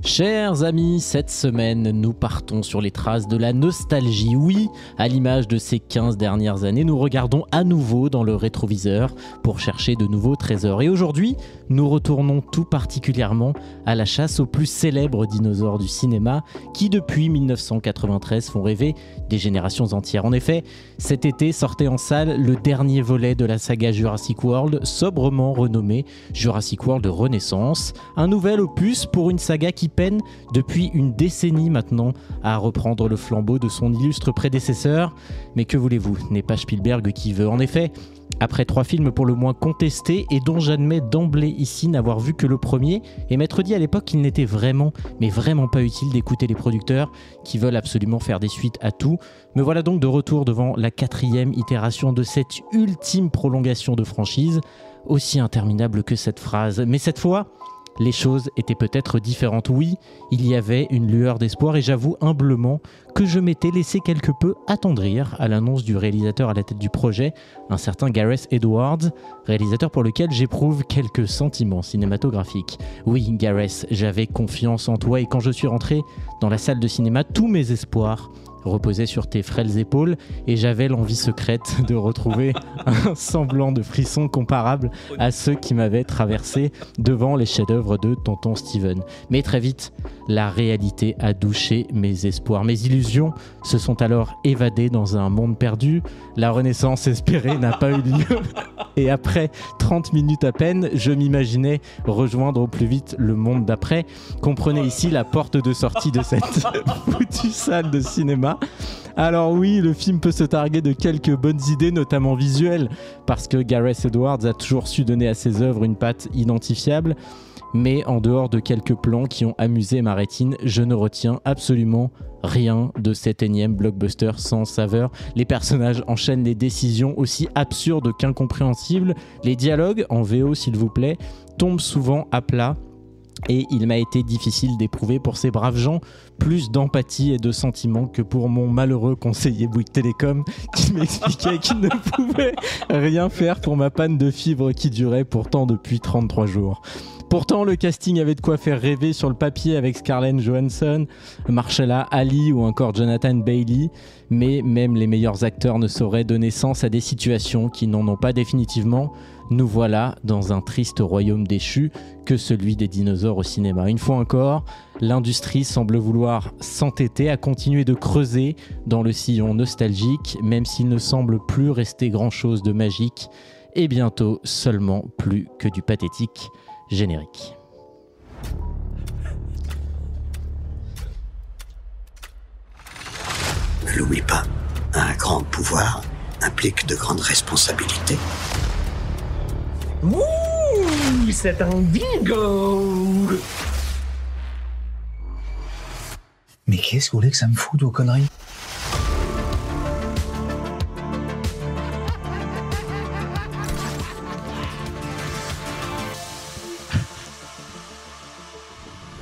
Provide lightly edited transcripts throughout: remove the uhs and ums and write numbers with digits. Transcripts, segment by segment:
Chers amis, cette semaine, nous partons sur les traces de la nostalgie. Oui, à l'image de ces 15 dernières années, nous regardons à nouveau dans le rétroviseur pour chercher de nouveaux trésors. Et aujourd'hui, nous retournons tout particulièrement à la chasse aux plus célèbres dinosaures du cinéma qui, depuis 1993, font rêver des générations entières. En effet, cet été sortait en salle le dernier volet de la saga Jurassic World, sobrement renommé Jurassic World Renaissance. Un nouvel opus pour une saga qui peine depuis une décennie maintenant à reprendre le flambeau de son illustre prédécesseur. Mais que voulez-vous, n'est pas Spielberg qui veut. En effet, après 3 films pour le moins contestés et dont j'admets d'emblée ici n'avoir vu que le premier, et m'être dit à l'époque qu'il n'était vraiment, mais vraiment pas utile d'écouter les producteurs qui veulent absolument faire des suites à tout, me voilà donc de retour devant la 4e itération de cette ultime prolongation de franchise, aussi interminable que cette phrase. Mais cette fois, les choses étaient peut-être différentes. Oui, il y avait une lueur d'espoir et j'avoue humblement que je m'étais laissé quelque peu attendrir à l'annonce du réalisateur à la tête du projet, un certain Gareth Edwards, réalisateur pour lequel j'éprouve quelques sentiments cinématographiques. Oui, Gareth, j'avais confiance en toi et quand je suis rentré dans la salle de cinéma, tous mes espoirs reposait sur tes frêles épaules et j'avais l'envie secrète de retrouver un semblant de frisson comparable à ceux qui m'avaient traversé devant les chefs-d'œuvre de Tonton Steven. Mais très vite, la réalité a douché mes espoirs. Mes illusions se sont alors évadées dans un monde perdu. La renaissance espérée n'a pas eu lieu. Et après 30 minutes à peine, je m'imaginais rejoindre au plus vite le monde d'après. Comprenez ici la porte de sortie de cette foutue salle de cinéma. Alors oui, le film peut se targuer de quelques bonnes idées, notamment visuelles, parce que Gareth Edwards a toujours su donner à ses œuvres une patte identifiable. Mais en dehors de quelques plans qui ont amusé ma rétine, je ne retiens absolument rien de cet énième blockbuster sans saveur. Les personnages enchaînent les décisions aussi absurdes qu'incompréhensibles. Les dialogues, en VO s'il vous plaît, tombent souvent à plat. Et il m'a été difficile d'éprouver pour ces braves gens plus d'empathie et de sentiments que pour mon malheureux conseiller Bouygues Télécom qui m'expliquait qu'il ne pouvait rien faire pour ma panne de fibre qui durait pourtant depuis 33 jours. Pourtant, le casting avait de quoi faire rêver sur le papier avec Scarlett Johansson, Mahershala Ali ou encore Jonathan Bailey. Mais même les meilleurs acteurs ne sauraient donner sens à des situations qui n'en ont pas définitivement. Nous voilà dans un triste royaume déchu que celui des dinosaures au cinéma. Une fois encore, l'industrie semble vouloir s'entêter à continuer de creuser dans le sillon nostalgique, même s'il ne semble plus rester grand-chose de magique, et bientôt seulement plus que du pathétique générique. Ne l'oublie pas, un grand pouvoir implique de grandes responsabilités. Ouh, c'est un bingo! Mais qu'est-ce que vous voulez que ça me foute, vos conneries?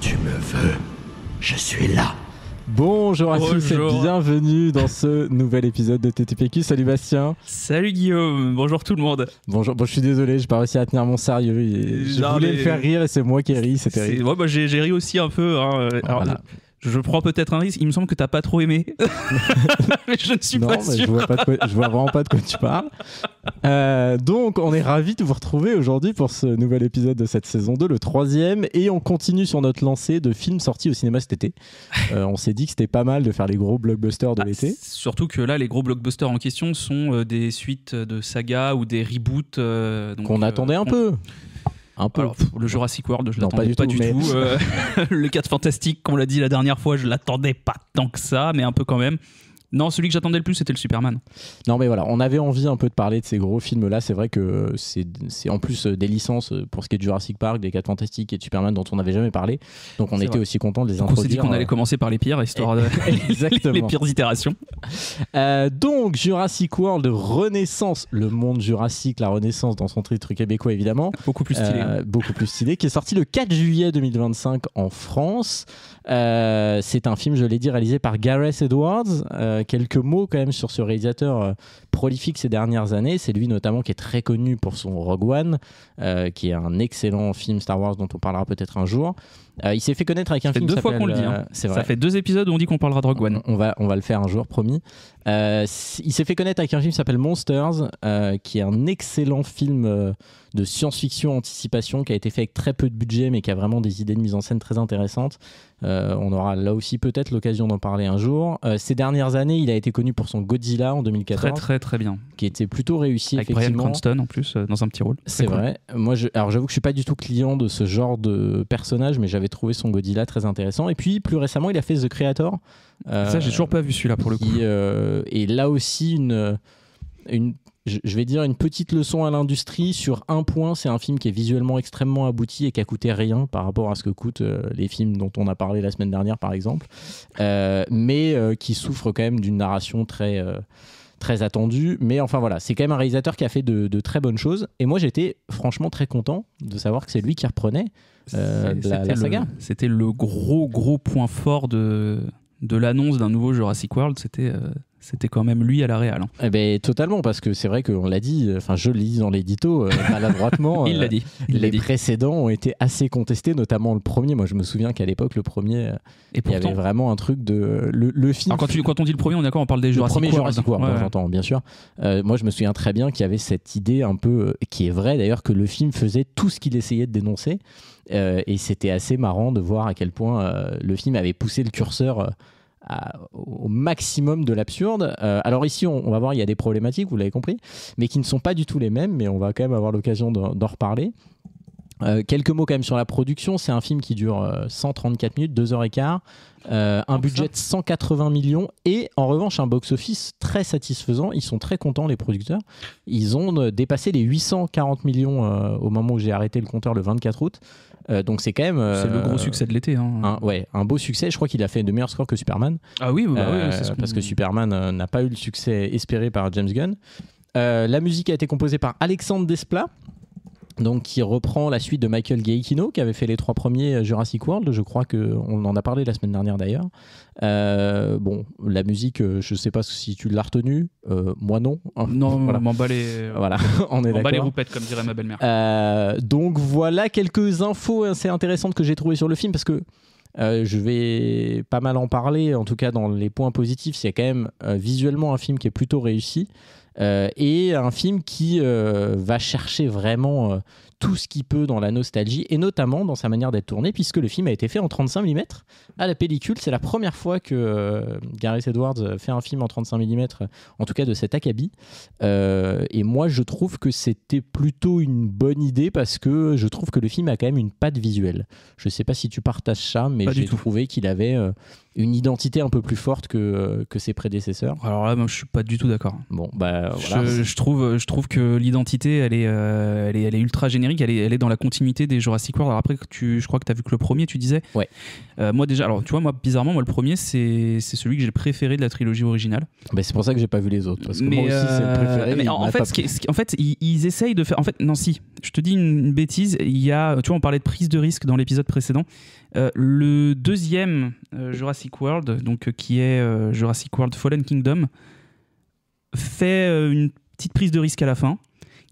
Tu me veux, je suis là. Bonjour à tous et bienvenue dans ce nouvel épisode de TTPQ. Salut Bastien. Salut Guillaume, bonjour tout le monde. Bonjour, bon, je suis désolé, j'ai pas réussi à tenir mon sérieux. Je voulais le faire rire et c'est moi qui ai ri, c'est terrible. Ouais, bah, j'ai ri aussi un peu. Hein. Alors, voilà. Je prends peut-être un risque, il me semble que t'as pas trop aimé. Mais je ne suis pas sûr. Je vois vraiment pas de quoi tu parles. Donc on est ravis de vous retrouver aujourd'hui pour ce nouvel épisode de cette saison 2, le 3e, et on continue sur notre lancée de films sortis au cinéma cet été. On s'est dit que c'était pas mal de faire les gros blockbusters de l'été. Surtout que là, les gros blockbusters en question sont des suites de sagas ou des reboots. Qu'on attendait un peu. Alors, le Jurassic World, je l'attendais pas du tout. Le 4 Fantastique, comme on l'a dit la dernière fois, je l'attendais pas tant que ça, mais un peu quand même. Non, celui que j'attendais le plus, c'était le Superman. Non, mais voilà, on avait envie un peu de parler de ces gros films-là. C'est vrai que c'est en plus des licences pour ce qui est de Jurassic Park, des 4 Fantastiques et de Superman dont on n'avait jamais parlé. Donc on était aussi content de les introduire. On s'est dit qu'on allait commencer par les pires, histoire de les pires itérations. Donc Jurassic World Renaissance, le monde Jurassique, la Renaissance dans son titre québécois évidemment. Beaucoup plus stylé. Beaucoup plus stylé, qui est sorti le 4 juillet 2025 en France. C'est un film, je l'ai dit, réalisé par Gareth Edwards, quelques mots quand même sur ce réalisateur prolifique ces dernières années. C'est lui notamment qui est très connu pour son Rogue One, qui est un excellent film Star Wars dont on parlera peut-être un jour. Il s'est fait connaître avec un film qui s'appelle... Ça fait 2 fois qu'on le dit. C'est vrai. Ça fait 2 épisodes où on dit qu'on parlera de Rogue One. On va le faire un jour, promis. Il s'est fait connaître avec un film qui s'appelle Monsters, qui est un excellent film de science-fiction anticipation qui a été fait avec très peu de budget mais qui a vraiment des idées de mise en scène très intéressantes. On aura là aussi peut-être l'occasion d'en parler un jour. Ces dernières années, il a été connu pour son Godzilla en 2014. Très très très bien. Qui était plutôt réussi, avec effectivement. Bryan Cranston en plus dans un petit rôle. C'est vrai. Moi, alors j'avoue que je suis pas du tout client de ce genre de personnage, mais j'avais trouvé son Godzilla très intéressant. Et puis plus récemment, il a fait The Creator. Ça, j'ai toujours pas vu celui-là pour le coup. Et là aussi je vais dire une petite leçon à l'industrie sur un point. C'est un film qui est visuellement extrêmement abouti et qui a coûté rien par rapport à ce que coûtent les films dont on a parlé la semaine dernière par exemple, mais qui souffre quand même d'une narration très attendue. Mais enfin voilà, c'est quand même un réalisateur qui a fait de très bonnes choses et moi j'étais franchement très content de savoir que c'est lui qui reprenait la saga. C'était le gros point fort de l'annonce d'un nouveau Jurassic World. C'était quand même lui à la réal. Eh ben, totalement, parce que c'est vrai qu'on l'a dit, enfin je le dis dans l'édito maladroitement. Il l'a dit. Les précédents ont été assez contestés, notamment le premier. Moi je me souviens qu'à l'époque, le premier, il y avait vraiment un truc de. Le film. Alors, quand on dit le premier, on est d'accord, on parle des Jurassic World. Jurassic World, j'entends, bien sûr. Moi je me souviens très bien qu'il y avait cette idée un peu, qui est vraie d'ailleurs, que le film faisait tout ce qu'il essayait de dénoncer. Et c'était assez marrant de voir à quel point le film avait poussé le curseur au maximum de l'absurde. Alors ici, on va voir, il y a des problématiques, vous l'avez compris, mais qui ne sont pas du tout les mêmes, mais on va quand même avoir l'occasion d'en reparler. Quelques mots quand même sur la production. C'est un film qui dure 134 minutes, 2h15, un budget de 180 millions et en revanche un box-office très satisfaisant. Ils sont très contents, les producteurs. Ils ont dépassé les 840 millions au moment où j'ai arrêté le compteur le 24 août. Donc c'est quand même... c'est le gros succès de l'été. Un beau succès. Je crois qu'il a fait de meilleurs scores que Superman. Ah oui, c'est parce que Superman n'a pas eu le succès espéré par James Gunn. La musique a été composée par Alexandre Desplat, donc qui reprend la suite de Michael Giacchino qui avait fait les 3 premiers Jurassic World. Je crois qu'on en a parlé la semaine dernière d'ailleurs. Bon, la musique, je sais pas si tu l'as retenue. Moi non. Non, voilà. M'en bat les... Voilà, on est d'accord. Les roupettes, comme dirait ma belle-mère. Donc voilà quelques infos assez intéressantes que j'ai trouvées sur le film, parce que je vais pas mal en parler, en tout cas dans les points positifs. C'est quand même visuellement un film qui est plutôt réussi. Et un film qui va chercher vraiment tout ce qu'il peut dans la nostalgie et notamment dans sa manière d'être tourné, puisque le film a été fait en 35 mm à la pellicule. C'est la première fois que Gareth Edwards fait un film en 35 mm, en tout cas de cet acabit. Et moi je trouve que c'était plutôt une bonne idée, parce que je trouve que le film a quand même une patte visuelle. Je sais pas si tu partages ça, mais j'ai trouvé qu'il avait une identité un peu plus forte que ses prédécesseurs. Alors là, moi, je suis pas du tout d'accord. Bon, bah voilà. Je trouve que l'identité, elle est ultra générique. Elle est dans la continuité des Jurassic World. Alors après, je crois que tu as vu que le premier, tu disais. Ouais. Moi déjà, alors tu vois, moi bizarrement, le premier, c'est celui que j'ai préféré de la trilogie originale. Bah, c'est pour ça que j'ai pas vu les autres, parce que moi aussi c'est le préféré. Mais en fait, ils essayent de faire. En fait, non, si. Je te dis une bêtise. Il y a, tu vois, on parlait de prise de risque dans l'épisode précédent. Le deuxième Jurassic World, donc qui est Jurassic World Fallen Kingdom, fait une petite prise de risque à la fin,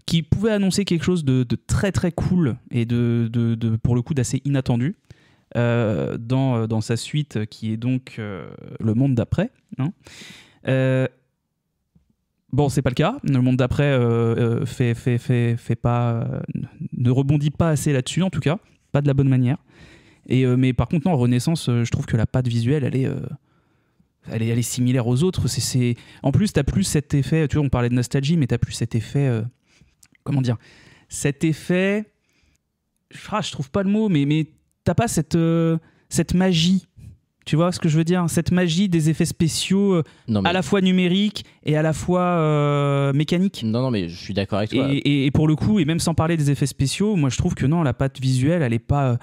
qui pouvait annoncer quelque chose de très très cool et de pour le coup d'assez inattendu dans sa suite, qui est donc le monde d'après. Hein. Bon, c'est pas le cas. Le monde d'après fait pas, ne rebondit pas assez là-dessus, en tout cas, pas de la bonne manière. Mais par contre, non, Renaissance, je trouve que la patte visuelle, elle est similaire aux autres. En plus, t'as plus cet effet. Tu vois, on parlait de nostalgie, mais t'as plus cet effet. Comment dire ? Cet effet. Je trouve pas le mot, mais t'as pas cette magie. Tu vois ce que je veux dire ? Cette magie des effets spéciaux à la fois numériques et à la fois mécaniques. Non, mais je suis d'accord avec toi. Et pour le coup, et même sans parler des effets spéciaux, moi je trouve que non, la patte visuelle, elle est pas...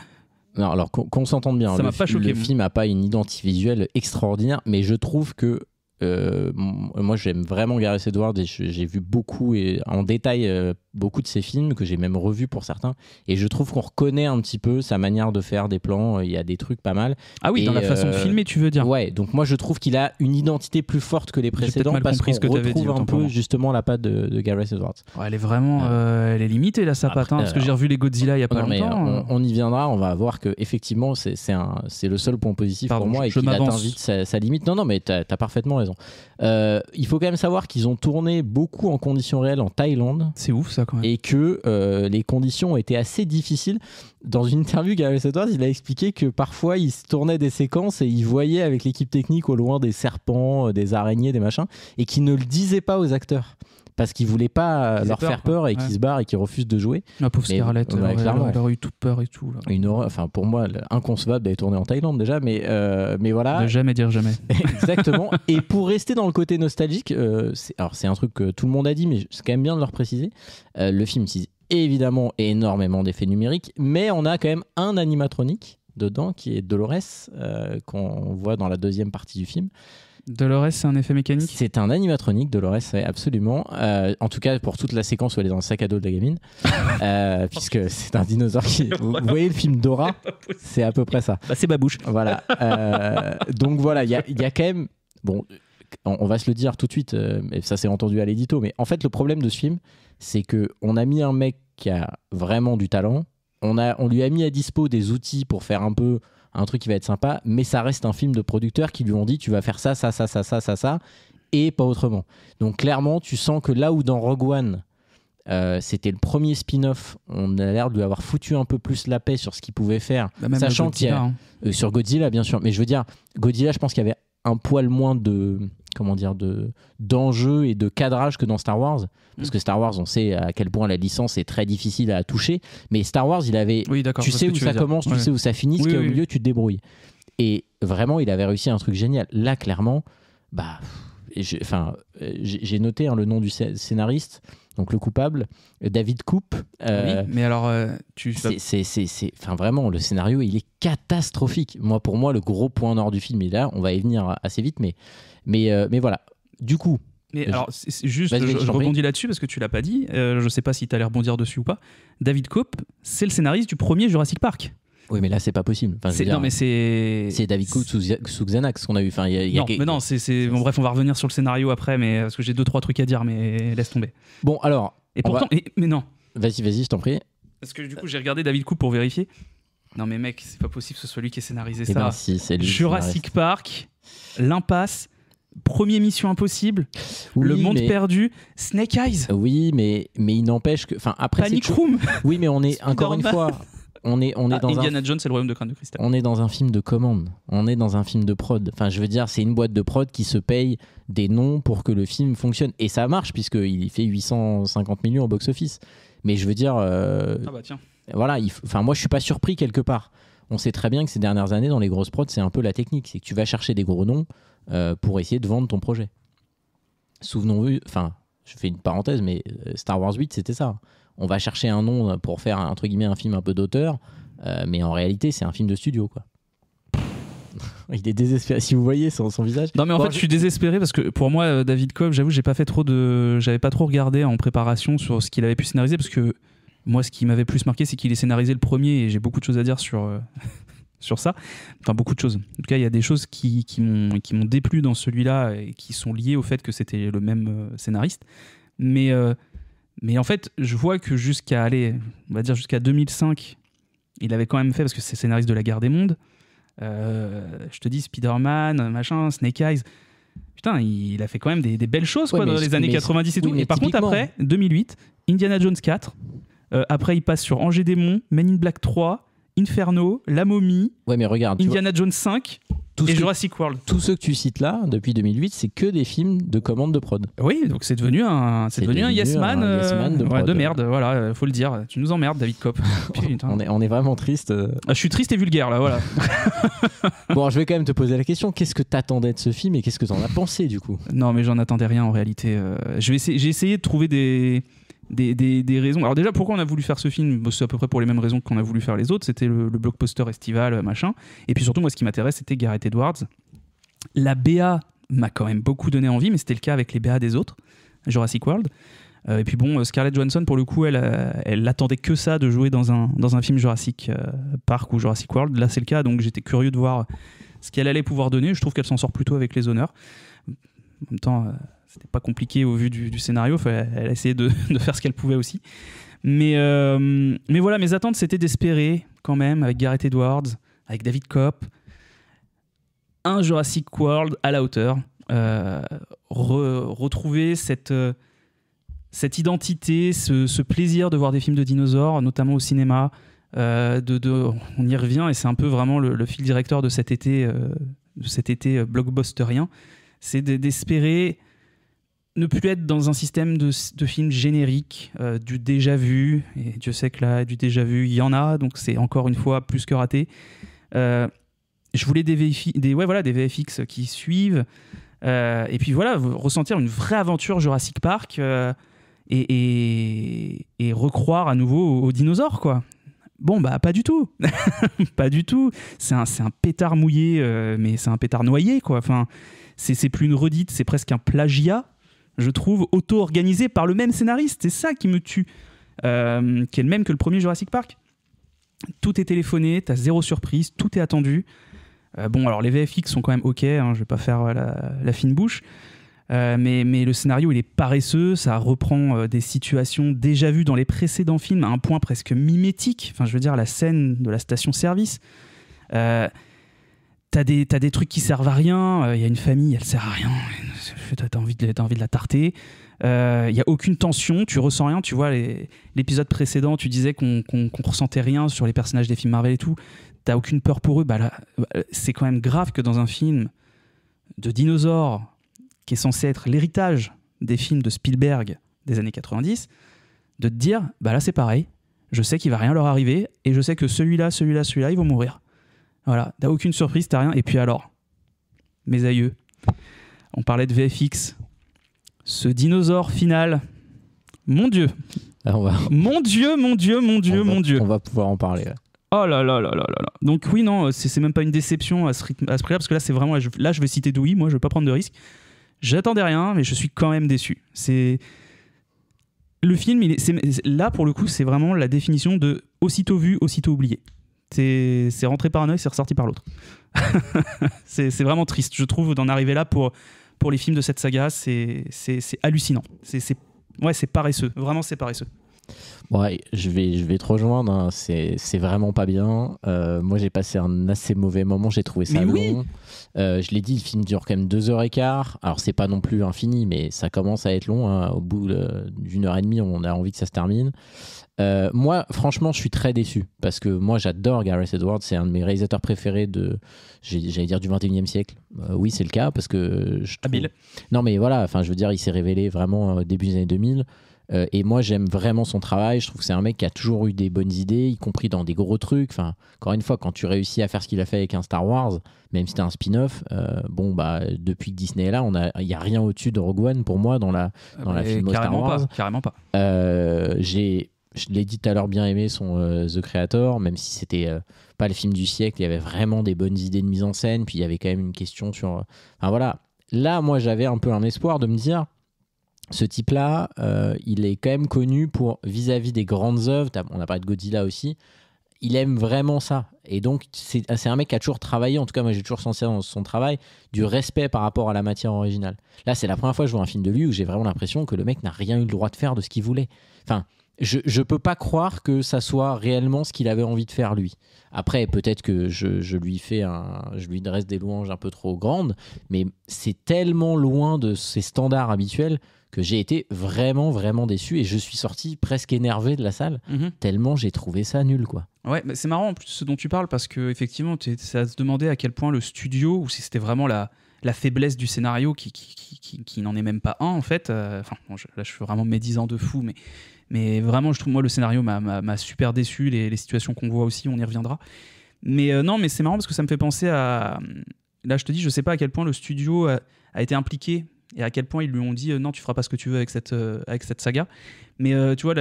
Non, alors qu'on s'entende bien, ça m'a pas choqué, le film n'a pas une identité visuelle extraordinaire, mais je trouve que moi j'aime vraiment Gareth Edwards et j'ai vu beaucoup et en détail beaucoup de ses films, que j'ai même revus pour certains, et je trouve qu'on reconnaît un petit peu sa manière de faire des plans. Il y a des trucs pas mal. Ah oui, et dans la façon de filmer, tu veux dire. Ouais, donc moi je trouve qu'il a une identité plus forte que les précédents, mal parce qu'on compris ce que t'avais dit, retrouve un autant pour peu moi. justement la patte de Gareth Edwards. Ouais, elle est vraiment elle est limitée là, sa patte, parce que j'ai revu les Godzilla il y a pas Non, mais longtemps. on y viendra, on va voir que effectivement c'est le seul point positif Pardon, pour moi, et je qu'il atteint m'avance. vite sa limite. Non, mais t'as parfaitement raison. Il faut quand même savoir qu'ils ont tourné beaucoup en conditions réelles en Thaïlande, C'est ouf ça quand même. et que les conditions ont été assez difficiles. Dans une interview, Gareth Edwards, il a expliqué que parfois il se tournait des séquences et il voyait avec l'équipe technique au loin des serpents, des araignées, des machins, et qu'il ne le disait pas aux acteurs parce qu'il voulait pas Ils aient leur peur, faire peur, et quoi. qu'ils se barrent et qu'ils refusent de jouer. La pauvre Mais, Scarlett, ouais, clairement. elle aurait eu toute peur et tout. Là. Une horreur, enfin pour moi inconcevable d'aller tourner en Thaïlande déjà, mais voilà. Ne jamais dire jamais. Exactement. Et pour rester dans le côté nostalgique, c'est un truc que tout le monde a dit, mais c'est quand même bien de le repréciser. Le film utilise évidemment énormément d'effets numériques, mais on a quand même un animatronique dedans qui est Dolores, qu'on voit dans la deuxième partie du film. Dolores, c'est un effet mécanique. C'est un animatronique, Dolores, ouais, absolument. En tout cas, pour toute la séquence où elle est dans le sac à dos de la gamine, puisque c'est un dinosaure qui. Vous voyez le film Dora, c'est à peu près ça. Bah, c'est Babouche. Voilà. Donc voilà, il y a quand même. Bon, on va se le dire tout de suite, mais ça s'est entendu à l'édito, mais en fait, le problème de ce film, c'est qu'on a mis un mec qui a vraiment du talent, on lui a mis à dispo des outils pour faire un peu un truc qui va être sympa, mais ça reste un film de producteurs qui lui ont dit tu vas faire ça, et pas autrement. Donc clairement, tu sens que là où dans Rogue One, c'était le premier spin-off, on a l'air de lui avoir foutu un peu plus la paix sur ce qu'il pouvait faire, Bah, même sachant Godzilla, qu'il y a, hein. sur Godzilla bien sûr, mais je veux dire, Godzilla, je pense qu'il y avait un poil moins d'enjeux et de cadrage que dans Star Wars, parce que Star Wars, on sait à quel point la licence est très difficile à toucher, mais Star Wars, il avait, Oui, d'accord. tu je vois sais ce où que tu ça veux dire. commence, tu Ouais. sais où ça finit, ce Oui, qu'il y a oui, au milieu, tu te débrouilles. Et vraiment, il avait réussi un truc génial. Là, clairement, j'ai noté le nom du scénariste, donc le coupable, David Koop. Oui, mais alors, Vraiment, le scénario, il est catastrophique. Pour moi, le gros point nord du film est là. On va y venir assez vite, mais voilà. Du coup. Mais alors, c'est juste, Vas-y, je t'en prie. rebondis là-dessus parce que tu l'as pas dit. Je sais pas si t'allais rebondir dessus ou pas. David Koop, c'est le scénariste du premier Jurassic Park. Oui, mais là, c'est pas possible. Enfin, je veux dire, Non, mais c'est. c'est David Koop sous Xanax qu'on a eu. Enfin, Non, bon, bref, on va revenir sur le scénario après, mais parce que j'ai 2-3 trucs à dire, mais laisse tomber. Bon, alors. Et pourtant, mais non. Vas-y, je t'en prie. Parce que du coup, j'ai regardé David Koop pour vérifier. Non, mais mec, c'est pas possible que ce soit lui qui ait scénarisé Eh ça. ben, si, c'est lui. Jurassic Park, L'Impasse, Premier Mission Impossible, Oui, Le Monde mais- Perdu, Snake Eyes, Oui, mais il n'empêche que. Enfin, après. Panic c'est- Room, Oui, mais on est encore une Spider-Man. fois. On est dans Indiana Jones et le Royaume de Crâne de Cristal. On est dans un film de commande, on est dans un film de prod. Enfin, je veux dire, c'est une boîte de prod qui se paye des noms pour que le film fonctionne. Et ça marche, puisqu'il fait 850 millions au box-office. Mais je veux dire, Ah bah tiens. voilà, moi je suis pas surpris quelque part. On sait très bien que ces dernières années, dans les grosses prods, c'est un peu la technique. C'est que tu vas chercher des gros noms pour essayer de vendre ton projet. Souvenons-nous, enfin, je fais une parenthèse, mais Star Wars 8, c'était ça. On va chercher un nom pour faire, entre guillemets, un film un peu d'auteur, mais en réalité, c'est un film de studio, quoi. Il est désespéré. Si vous voyez son visage. Non mais en Bon, fait je suis désespéré parce que pour moi David Koop, j'avoue j'avais pas trop regardé en préparation sur ce qu'il avait pu scénariser parce que moi ce qui m'avait plus marqué c'est qu'il ait scénarisé le premier et j'ai beaucoup de choses à dire sur sur ça. Enfin beaucoup de choses. En tout cas il y a des choses qui m'ont déplu dans celui-là et qui sont liées au fait que c'était le même scénariste. Mais en fait je vois que jusqu'à 2005 il avait quand même fait parce que c'est scénariste de La Guerre des Mondes. Je te dis Spider-Man, machin, Snake Eyes. Putain, il a fait quand même des belles choses Ouais, quoi, mais dans les années 90 et tout. oui, mais Et par contre, typiquement. après, 2008, Indiana Jones 4. Après, il passe sur Angers Démon, Men in Black 3, Inferno, La Momie, Ouais, mais regarde, tu vois, Indiana Jones 5 tout et ce que- Jurassic World. tous ceux que tu cites là, depuis 2008, c'est que des films de commande de prod. Oui, donc c'est devenu un Yes Man, Yes Man de prod. de merde. Voilà, faut le dire. Tu nous emmerdes, David Koop. Putain. On est vraiment triste. Ah, je suis triste et vulgaire là, voilà. Bon, je vais quand même te poser la question. Qu'est-ce que t'attendais de ce film et qu'est-ce que t'en as pensé du coup? Non, mais j'en attendais rien en réalité. J'ai essayé de trouver des raisons. Alors déjà, pourquoi on a voulu faire ce film? C'est à peu près pour les mêmes raisons qu'on a voulu faire les autres. C'était le blockbuster estival, machin. Et puis surtout, moi, ce qui m'intéresse, c'était Gareth Edwards. La BA m'a quand même beaucoup donné envie, mais c'était le cas avec les BA des autres, Jurassic World. Et puis bon, Scarlett Johansson, pour le coup, elle attendait que ça de jouer dans un film Jurassic Park ou Jurassic World. Là, c'est le cas, donc j'étais curieux de voir ce qu'elle allait pouvoir donner. Je trouve qu'elle s'en sort plutôt avec les honneurs. En même temps, c'était pas compliqué au vu du scénario. Elle a essayé de faire ce qu'elle pouvait aussi. Mais voilà, mes attentes, c'était d'espérer quand même, avec Gareth Edwards, avec David Kopp, un Jurassic World à la hauteur. Retrouver cette identité, ce plaisir de voir des films de dinosaures, notamment au cinéma. On y revient, et c'est un peu vraiment le fil directeur de cet été blockbusterien. C'est d'espérer ne plus être dans un système de films génériques, du déjà vu. Et Dieu sait que là, du déjà vu, il y en a, donc c'est encore une fois plus que raté. Je voulais des VFX qui suivent. Et puis voilà, ressentir une vraie aventure Jurassic Park et recroire à nouveau aux dinosaures, quoi. Bon, bah pas du tout. Pas du tout. C'est un pétard mouillé, mais c'est un pétard noyé, quoi. Enfin, c'est plus une redite, c'est presque un plagiat, je trouve, auto-organisé par le même scénariste. C'est ça qui me tue, qui est le même que le premier Jurassic Park. Tout est téléphoné, t'as zéro surprise, tout est attendu. Bon, alors les VFX sont quand même ok, hein, je vais pas faire la fine bouche, mais le scénario il est paresseux, ça reprend des situations déjà vues dans les précédents films à un point presque mimétique. Enfin, je veux dire, la scène de la station-service, t'as des trucs qui servent à rien. Il y a une famille, elle sert à rien, t'as envie de la tarter. Il y a aucune tension, tu ressens rien. Tu vois, l'épisode précédent, tu disais qu'on ressentait rien sur les personnages des films Marvel et tout. T'as aucune peur pour eux. Bah là, c'est quand même grave que dans un film de dinosaures qui est censé être l'héritage des films de Spielberg des années 90, de te dire, bah là c'est pareil, je sais qu'il va rien leur arriver et je sais que celui-là, ils vont mourir. Voilà, t'as aucune surprise, t'as rien. Et puis alors, mes aïeux, on parlait de VFX, ce dinosaure final, mon Dieu, mon Dieu. On va pouvoir en parler. Oh là là là là là là. Donc oui, non, c'est même pas une déception à ce prix-là, parce que là, c'est vraiment... Là, je vais citer Dewey, moi, je vais pas prendre de risque. J'attendais rien, mais je suis quand même déçu. Le film, là, pour le coup, c'est vraiment la définition de aussitôt vu, aussitôt oublié. C'est rentré par un œil, c'est ressorti par l'autre. c'est vraiment triste, je trouve, d'en arriver là pour les films de cette saga. C'est hallucinant. C'est paresseux. Vraiment, c'est paresseux. Ouais, je vais te rejoindre, hein. C'est vraiment pas bien. Moi, j'ai passé un assez mauvais moment, j'ai trouvé ça long. Oui. Je l'ai dit, le film dure quand même 2h15. Alors, c'est pas non plus infini, mais ça commence à être long, hein. Au bout d'1h30, on a envie que ça se termine. Moi, franchement, je suis très déçu parce que moi, j'adore Gareth Edwards. C'est un de mes réalisateurs préférés j'allais dire du 21e siècle. Oui, c'est le cas parce que je trouve... Habile. Non, mais voilà, enfin, je veux dire, il s'est révélé vraiment début des années 2000. Et moi, j'aime vraiment son travail. Je trouve que c'est un mec qui a toujours eu des bonnes idées, y compris dans des gros trucs. Enfin, encore une fois, quand tu réussis à faire ce qu'il a fait avec un Star Wars, même si c'était un spin-off, depuis que Disney est là, il n'y a rien au-dessus de Rogue One pour moi dans la filmo Star Wars. Carrément pas. Je l'ai dit tout à l'heure, bien aimé son The Creator, même si c'était pas le film du siècle, il y avait vraiment des bonnes idées de mise en scène, puis il y avait quand même une question sur... Enfin voilà, là, moi, j'avais un peu un espoir de me dire... Ce type-là, il est quand même connu pour, vis-à-vis des grandes œuvres, on a parlé de Godzilla aussi, il aime vraiment ça. Et donc, c'est un mec qui a toujours travaillé, en tout cas, moi j'ai toujours senti dans son travail, du respect par rapport à la matière originale. Là, c'est la première fois que je vois un film de lui où j'ai vraiment l'impression que le mec n'a rien eu le droit de faire de ce qu'il voulait. Enfin, je peux pas croire que ça soit réellement ce qu'il avait envie de faire lui. Après, peut-être que je lui dresse des louanges un peu trop grandes, mais c'est tellement loin de ses standards habituels que j'ai été vraiment, vraiment déçu et je suis sorti presque énervé de la salle, tellement j'ai trouvé ça nul, quoi. Ouais, mais c'est marrant en plus ce dont tu parles parce que effectivement, ça à se demander à quel point le studio, ou si c'était vraiment la faiblesse du scénario qui n'en est même pas un en fait. Là, je suis vraiment médisant de fou, mais vraiment, je trouve, moi, le scénario m'a super déçu, les situations qu'on voit aussi, on y reviendra. Mais non, mais c'est marrant parce que ça me fait penser à... Là, je te dis, je sais pas à quel point le studio a été impliqué et à quel point ils lui ont dit non, tu feras pas ce que tu veux avec cette saga. Mais tu vois,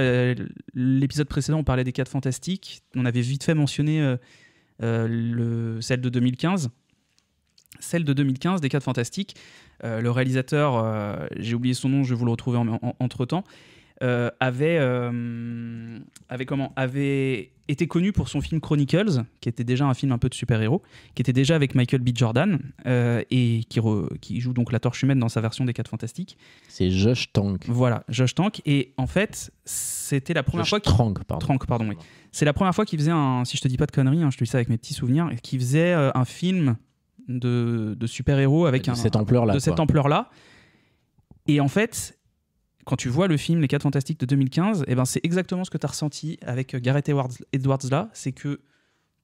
l'épisode précédent, on parlait des 4 Fantastiques. On avait vite fait mentionner celle de 2015. Celle de 2015, des 4 Fantastiques. Le réalisateur, j'ai oublié son nom, je vais vous le retrouver entre-temps. avait été connu pour son film Chronicles, qui était déjà un film un peu de super-héros, qui était déjà avec Michael B. Jordan, et qui joue donc la Torche Humaine dans sa version des 4 Fantastiques. C'est Josh Trank. Voilà, Josh Trank. Et en fait, c'était la première fois Trank, pardon, oui. C'est la première fois qu'il faisait si je te dis pas de conneries, hein, je te dis ça avec mes petits souvenirs, qu'il faisait un film de super-héros avec cette ampleur-là. Et en fait, quand tu vois le film Les 4 Fantastiques de 2015, eh ben c'est exactement ce que tu as ressenti avec Gareth Edwards là, c'est que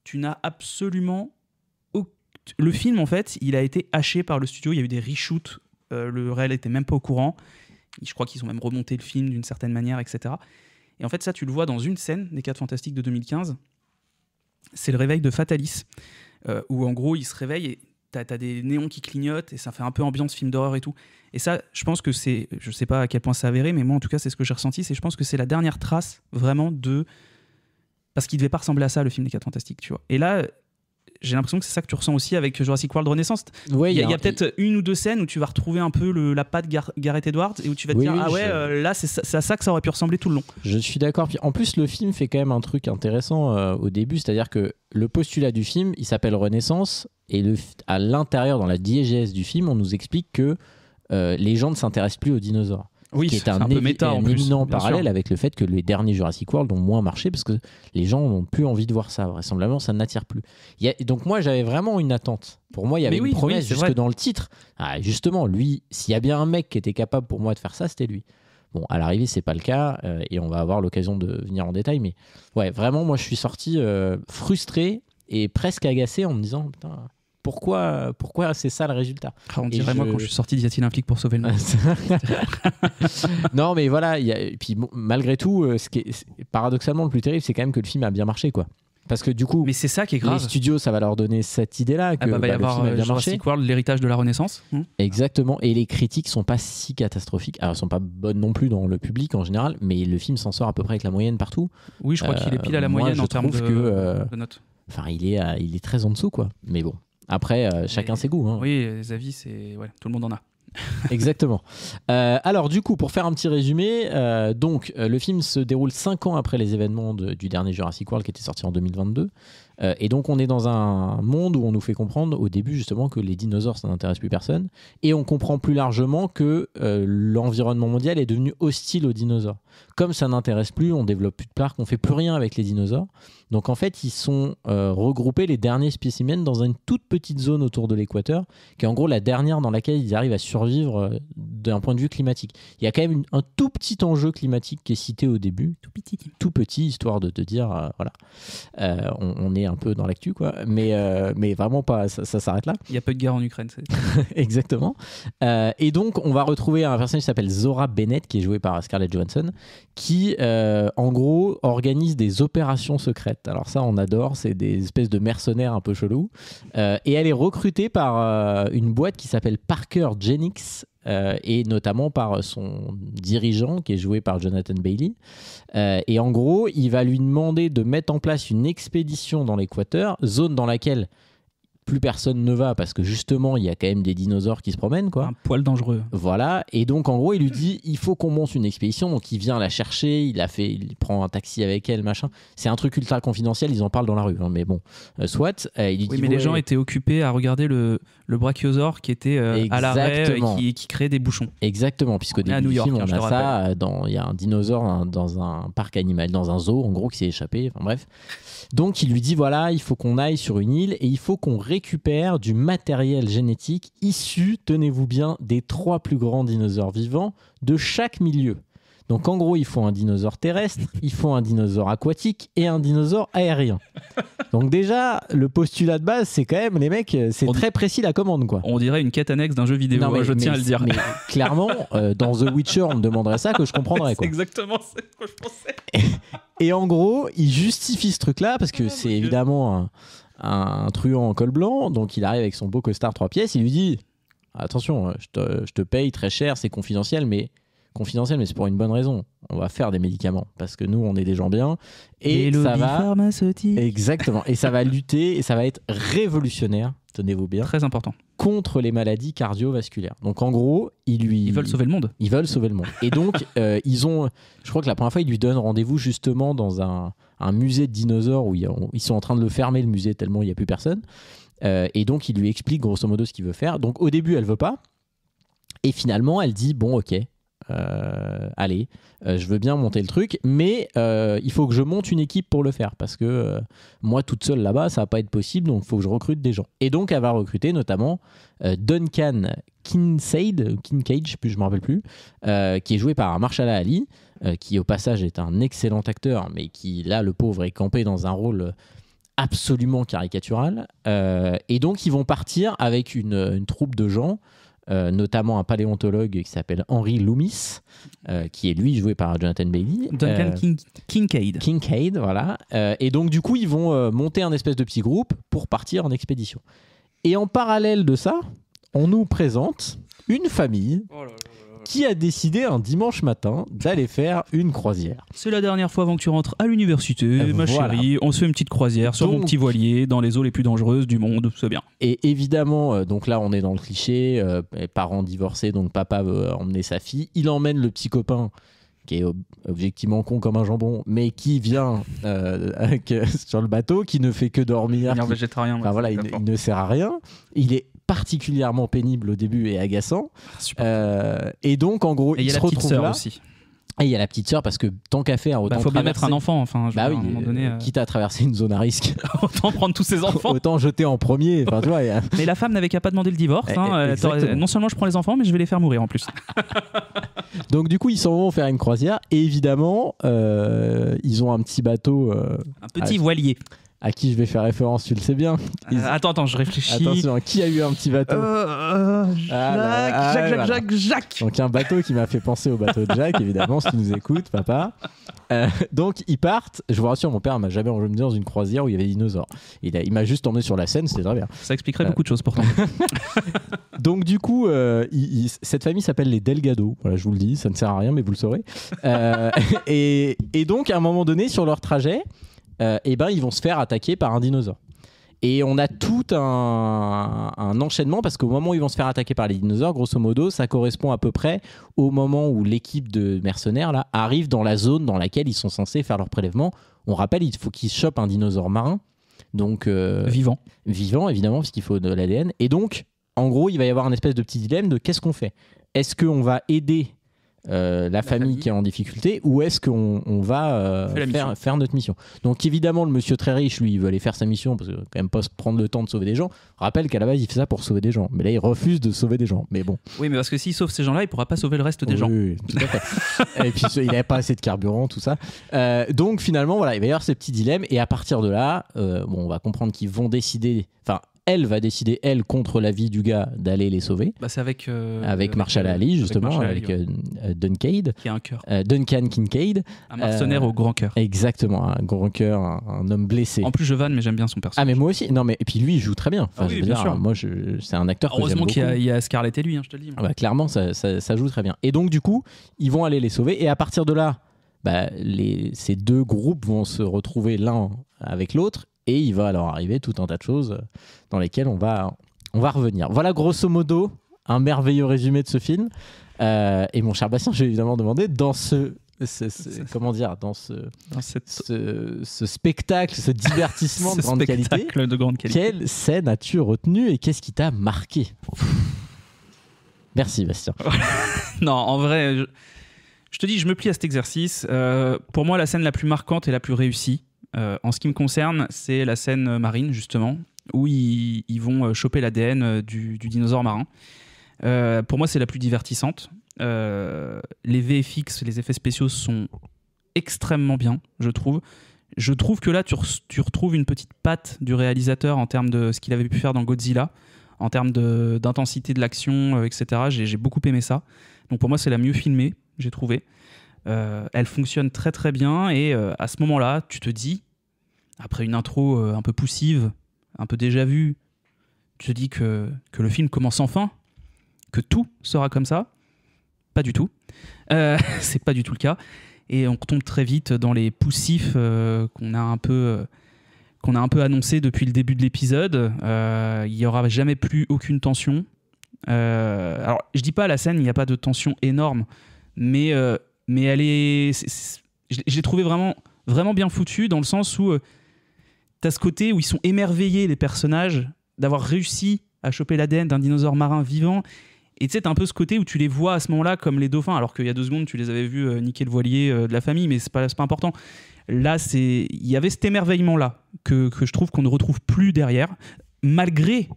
tu n'as absolument... Le film, en fait, il a été haché par le studio, il y a eu des reshoots, le réel n'était même pas au courant, je crois qu'ils ont même remonté le film d'une certaine manière, etc. Et en fait, ça, tu le vois dans une scène des 4 Fantastiques de 2015, c'est le réveil de Fatalis, où en gros, il se réveille et t'as des néons qui clignotent et ça fait un peu ambiance film d'horreur et tout. Et ça, je pense que c'est... Je sais pas à quel point c'est avéré, mais moi, en tout cas, c'est ce que j'ai ressenti. Je pense que c'est la dernière trace, vraiment, parce qu'il devait pas ressembler à ça, le film des 4 Fantastiques, tu vois. Et là, j'ai l'impression que c'est ça que tu ressens aussi avec Jurassic World Renaissance. Ouais, il y a peut-être une ou deux scènes où tu vas retrouver un peu la patte Gareth Edwards et où tu vas te dire, là, c'est à ça que ça aurait pu ressembler tout le long. Je suis d'accord. Puis, en plus, le film fait quand même un truc intéressant au début, c'est-à-dire que le postulat du film, il s'appelle Renaissance, et à l'intérieur, dans la diégèse du film, on nous explique que les gens ne s'intéressent plus aux dinosaures. Oui, qui est un peu méta, en plus, éminent bien parallèle sûr. avec le fait que les derniers Jurassic World ont moins marché parce que les gens n'ont plus envie de voir ça. Vraisemblablement, ça n'attire plus. Donc moi, j'avais vraiment une attente. Pour moi, il y avait une promesse jusque dans le titre. Ah, justement, lui, s'il y a bien un mec qui était capable pour moi de faire ça, c'était lui. Bon, à l'arrivée, c'est pas le cas et on va avoir l'occasion de venir en détail. Mais ouais, vraiment, moi, je suis sorti frustré et presque agacé en me disant, putain, pourquoi c'est ça le résultat? On dirait moi quand je suis sorti d'Y a-t-il un flic pour sauver le monde. Non mais voilà, et puis bon, malgré tout, paradoxalement le plus terrible, c'est quand même que le film a bien marché, quoi. Parce que du coup, mais c'est ça qui est grave. Les studios, ça va leur donner cette idée-là que va y avoir le film a bien Jurassic marché. World, l'héritage de la Renaissance. Exactement. Et les critiques sont pas si catastrophiques. Alors, elles sont pas bonnes non plus dans le public en général, mais le film s'en sort à peu près avec la moyenne partout. Oui, je crois qu'il est pile à la moyenne en termes de notes. Enfin, il est très en dessous, quoi. Mais bon. Après, chacun ses goûts. Hein. Oui, les avis, tout le monde en a. Exactement. Alors du coup, pour faire un petit résumé, le film se déroule 5 ans après les événements du dernier Jurassic World qui était sorti en 2022. Et donc on est dans un monde où on nous fait comprendre au début justement que les dinosaures, ça n'intéresse plus personne. Et on comprend plus largement que l'environnement mondial est devenu hostile aux dinosaures. Comme ça n'intéresse plus, on développe plus de parcs, on fait plus rien avec les dinosaures. Donc en fait, ils sont regroupés, les derniers spécimens, dans une toute petite zone autour de l'équateur, qui est en gros la dernière dans laquelle ils arrivent à survivre d'un point de vue climatique. Il y a quand même un tout petit enjeu climatique qui est cité au début, tout petit, histoire de te dire, voilà, on est un peu dans l'actu, quoi, mais vraiment pas, ça s'arrête là. Il n'y a pas de guerre en Ukraine. Exactement. Et donc, on va retrouver un personnage qui s'appelle Zora Bennett, qui est joué par Scarlett Johansson, qui, en gros, organise des opérations secrètes. Alors ça, on adore, c'est des espèces de mercenaires un peu chelous. Et elle est recrutée par une boîte qui s'appelle Parker Genix, et notamment par son dirigeant, qui est joué par Jonathan Bailey. Et en gros, il va lui demander de mettre en place une expédition dans l'équateur, zone dans laquelle plus personne ne va parce que justement il y a quand même des dinosaures qui se promènent, quoi. Un poil dangereux. Voilà, et donc en gros il lui dit il faut qu'on monte une expédition, donc il vient la chercher, il prend un taxi avec elle, machin. C'est un truc ultra confidentiel, ils en parlent dans la rue, hein, mais bon, soit. Il lui dit, mais les gens étaient occupés à regarder le brachiosaure qui était à l'arrêt et qui créait des bouchons. Exactement, puisqu'au début du film on a ça, il y a un dinosaure dans un parc animal, dans un zoo en gros qui s'est échappé, enfin bref. Donc il lui dit voilà, il faut qu'on aille sur une île et il faut qu'on récupère du matériel génétique issu, tenez-vous bien, des 3 plus grands dinosaures vivants de chaque milieu. Donc en gros, il faut un dinosaure terrestre, il faut un dinosaure aquatique et un dinosaure aérien. Donc déjà, le postulat de base, c'est quand même, les mecs, c'est très précis la commande, quoi. On dirait une quête annexe d'un jeu vidéo, je tiens à le dire. Mais clairement, dans The Witcher, on me demanderait ça, que je comprendrais, quoi. C'est exactement ce que je pensais. Et en gros, il justifie ce truc-là, parce que c'est évidemment un truand en col blanc, donc il arrive avec son beau costard 3 pièces, il lui dit attention, je te paye très cher, c'est confidentiel, mais confidentiel, mais c'est pour une bonne raison. On va faire des médicaments parce que nous, on est des gens bien et lobbies ça va pharmaceutiques. exactement et ça va lutter et ça va être révolutionnaire. Tenez-vous bien. Très important. Contre les maladies cardiovasculaires. Donc en gros, Ils veulent sauver le monde. Ils veulent sauver le monde. Et donc ils ont, je crois que la première fois, ils lui donnent rendez-vous justement dans un musée de dinosaures où ils sont en train de le fermer le musée tellement il n'y a plus personne. Et donc il lui explique grosso modo ce qu'il veut faire. Donc au début, elle veut pas. Et finalement, elle dit bon, ok, allez, je veux bien monter le truc, mais il faut que je monte une équipe pour le faire parce que moi toute seule là-bas, ça va pas être possible, donc il faut que je recrute des gens. Et donc elle va recruter notamment Duncan Kincaid, je me rappelle plus, qui est joué par Mahershala Ali, qui au passage est un excellent acteur, mais qui là, le pauvre, est campé dans un rôle absolument caricatural. Et donc ils vont partir avec une troupe de gens. Notamment un paléontologue qui s'appelle Henry Loomis, qui est lui joué par Jonathan Bailey. Duncan Kincaid. Kincaid, voilà. Et donc du coup, ils vont monter un espèce de petit groupe pour partir en expédition. Et en parallèle de ça, on nous présente une famille qui a décidé un dimanche matin d'aller faire une croisière. C'est la dernière fois avant que tu rentres à l'université, ma Voilà. chérie. On se fait une petite croisière sur mon Donc- petit voilier dans les eaux les plus dangereuses du monde. C'est bien. Et évidemment, donc là, on est dans le cliché, parents divorcés, donc papa veut emmener sa fille. Il emmène le petit copain qui est objectivement con comme un jambon, mais qui vient sur le bateau, qui ne fait que dormir. Devenir qui- végétarien. Enfin, voilà, il ne sert à rien. Il est particulièrement pénible au début et agaçant. Et donc, en gaunt, Et il y a se la petite retrouve sœur là. aussi. Et il y a la petite sœur parce que tant qu'à faire, autant Il faut bien traverser- mettre un enfant. Enfin, je Bah veux oui, dire, à un moment donné, quitte à traverser une zone à risque, autant prendre tous ses enfants. autant jeter en premier. Enfin, tu vois, Mais la femme n'avait qu'à pas demander le divorce. Hein. Exactement. Non seulement je prends les enfants, mais je vais les faire mourir en plus. Donc du coup, ils s'en vont faire une croisière. Et évidemment, ils ont un petit bateau Un petit voilier. à qui je vais faire référence, tu le sais bien. Attends, je réfléchis. Attention, qui a eu un petit bateau Jacques. Donc un bateau qui m'a fait penser au bateau de Jack, évidemment, si tu nous écoutes, papa. Donc ils partent. Je vous rassure, mon père m'a jamais emmené dans une croisière où il y avait des dinosaures. Il m'a juste emmené sur la Seine, c'était très bien. Ça expliquerait beaucoup de choses pourtant. Donc du coup, cette famille s'appelle les Delgado. Voilà, je vous le dis, ça ne sert à rien, mais vous le saurez. Et donc, à un moment donné, sur leur trajet, ils vont se faire attaquer par un dinosaure. Et on a tout un enchaînement parce qu'au moment où ils vont se faire attaquer par les dinosaures, grosso modo, ça correspond à peu près au moment où l'équipe de mercenaires là, arrive dans la zone dans laquelle ils sont censés faire leur prélèvement. On rappelle, il faut qu'ils chopent un dinosaure marin. Donc, Vivant. vivant évidemment parce qu'il faut de l'ADN. Et donc, en gros, il va y avoir un espèce de petit dilemme de qu'est-ce qu'on fait. Est-ce qu'on va aider la famille qui est en difficulté ou est-ce qu'on va faire notre mission. Donc évidemment, le monsieur très riche, lui, il veut aller faire sa mission parce que quand même pas se prendre le temps de sauver des gens. Rappelle qu'à la base, il fait ça pour sauver des gens. Mais là, il refuse de sauver des gens. Mais bon. Oui, mais parce que s'il sauve ces gens-là, il pourra pas sauver le reste des gens. Oui, tout à fait. Et puis, il n'avait pas assez de carburant, tout ça. Donc finalement, voilà, il va y avoir ces petits dilemmes. Et à partir de là, on va comprendre qu'ils vont décider... Enfin, elle va décider, elle, contre l'avis du gars, d'aller les sauver. Bah, c'est avec Mahershala Ali, justement, avec Duncan qui a un cœur. Duncan Kincaid. Un mercenaire au grand cœur. Exactement, un grand cœur, un homme blessé. En plus, je vanne, mais j'aime bien son personnage. Ah, mais moi aussi. Non, mais et puis lui, il joue très bien. Enfin, oui, je veux bien dire, sûr. moi, c'est un acteur que j'aime Heureusement beaucoup. qu'il y a Scarlett et lui, je te le dis. Ah bah, clairement, ça joue très bien. Et donc, du coup, ils vont aller les sauver. Et à partir de là, ces deux groupes vont se retrouver l'un avec l'autre. Et il va alors arriver tout un tas de choses dans lesquelles on va revenir. Voilà, grosso modo, un merveilleux résumé de ce film. Et mon cher Bastien, je vais évidemment demander, dans ce spectacle, ce divertissement de grande qualité, quelle scène as-tu retenue et qu'est-ce qui t'a marqué? Merci Bastien. Non, en vrai, je te dis, je me plie à cet exercice. Pour moi, la scène la plus marquante et la plus réussie, en ce qui me concerne, c'est la scène marine, justement, où ils vont choper l'ADN du dinosaure marin. Pour moi, c'est la plus divertissante. Les VFX, les effets spéciaux sont extrêmement bien, je trouve. Je trouve que là, tu retrouves une petite patte du réalisateur en termes de ce qu'il avait pu faire dans Godzilla, en termes d'intensité de l'action, etc. J'ai beaucoup aimé ça. Donc pour moi, c'est la mieux filmée, j'ai trouvé. Elle fonctionne très très bien et à ce moment-là, tu te dis, après une intro un peu poussive, un peu déjà vue, tu te dis que le film commence enfin, que tout sera comme ça. Pas du tout. C'est pas du tout le cas. Et on tombe très vite dans les poussifs qu'on a un peu annoncé depuis le début de l'épisode. Il n'y aura jamais plus aucune tension. Alors, je dis pas à la scène, il n'y a pas de tension énorme, mais elle je l'ai trouvé vraiment, vraiment bien foutue dans le sens où tu as ce côté où ils sont émerveillés, les personnages, d'avoir réussi à choper l'ADN d'un dinosaure marin vivant. Et tu sais, t'as un peu ce côté où tu les vois à ce moment-là comme les dauphins, alors qu'il y a 2 secondes, tu les avais vus niquer le voilier de la famille, mais c'est pas important. Là, il y avait cet émerveillement-là que je trouve qu'on ne retrouve plus derrière, malgré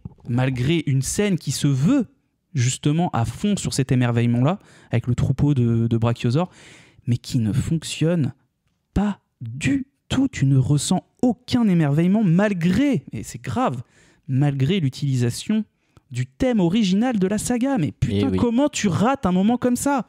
une scène qui se veut justement à fond sur cet émerveillement-là, avec le troupeau de brachiosaures, mais qui ne fonctionne pas du tout. Tu ne ressens aucun émerveillement malgré, et c'est grave, malgré l'utilisation du thème original de la saga. Mais putain, comment tu rates un moment comme ça ?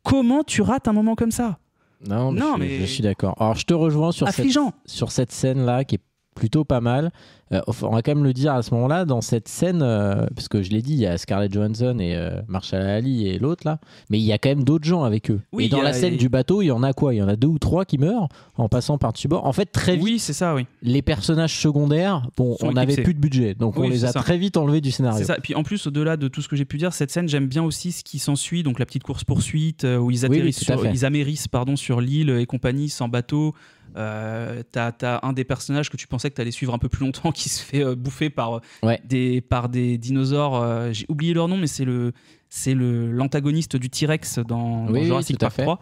Comment tu rates un moment comme ça ? Non, mais je suis d'accord. Alors, je te rejoins sur cette scène-là qui est plutôt pas mal. On va quand même le dire à ce moment-là, dans cette scène, parce que je l'ai dit, il y a Scarlett Johansson et Mahershala Ali et l'autre là, mais il y a quand même d'autres gens avec eux. Oui, et dans la scène du bateau, il y en a quoi ? Il y en a 2 ou 3 qui meurent en passant par-dessus bord. En fait, très vite, oui, c'est ça, oui. Les personnages secondaires, on n'avait plus de budget, donc on les a très vite enlevés du scénario. C'est ça. Et puis en plus, au-delà de tout ce que j'ai pu dire, cette scène, j'aime bien aussi ce qui s'ensuit, donc la petite course-poursuite où ils atterrissent ils amérissent sur l'île et compagnie, sans bateau. T'as un des personnages que tu pensais que t'allais suivre un peu plus longtemps qui se fait bouffer par des dinosaures. J'ai oublié leur nom, mais c'est l'antagoniste du T-Rex dans Jurassic Park 3,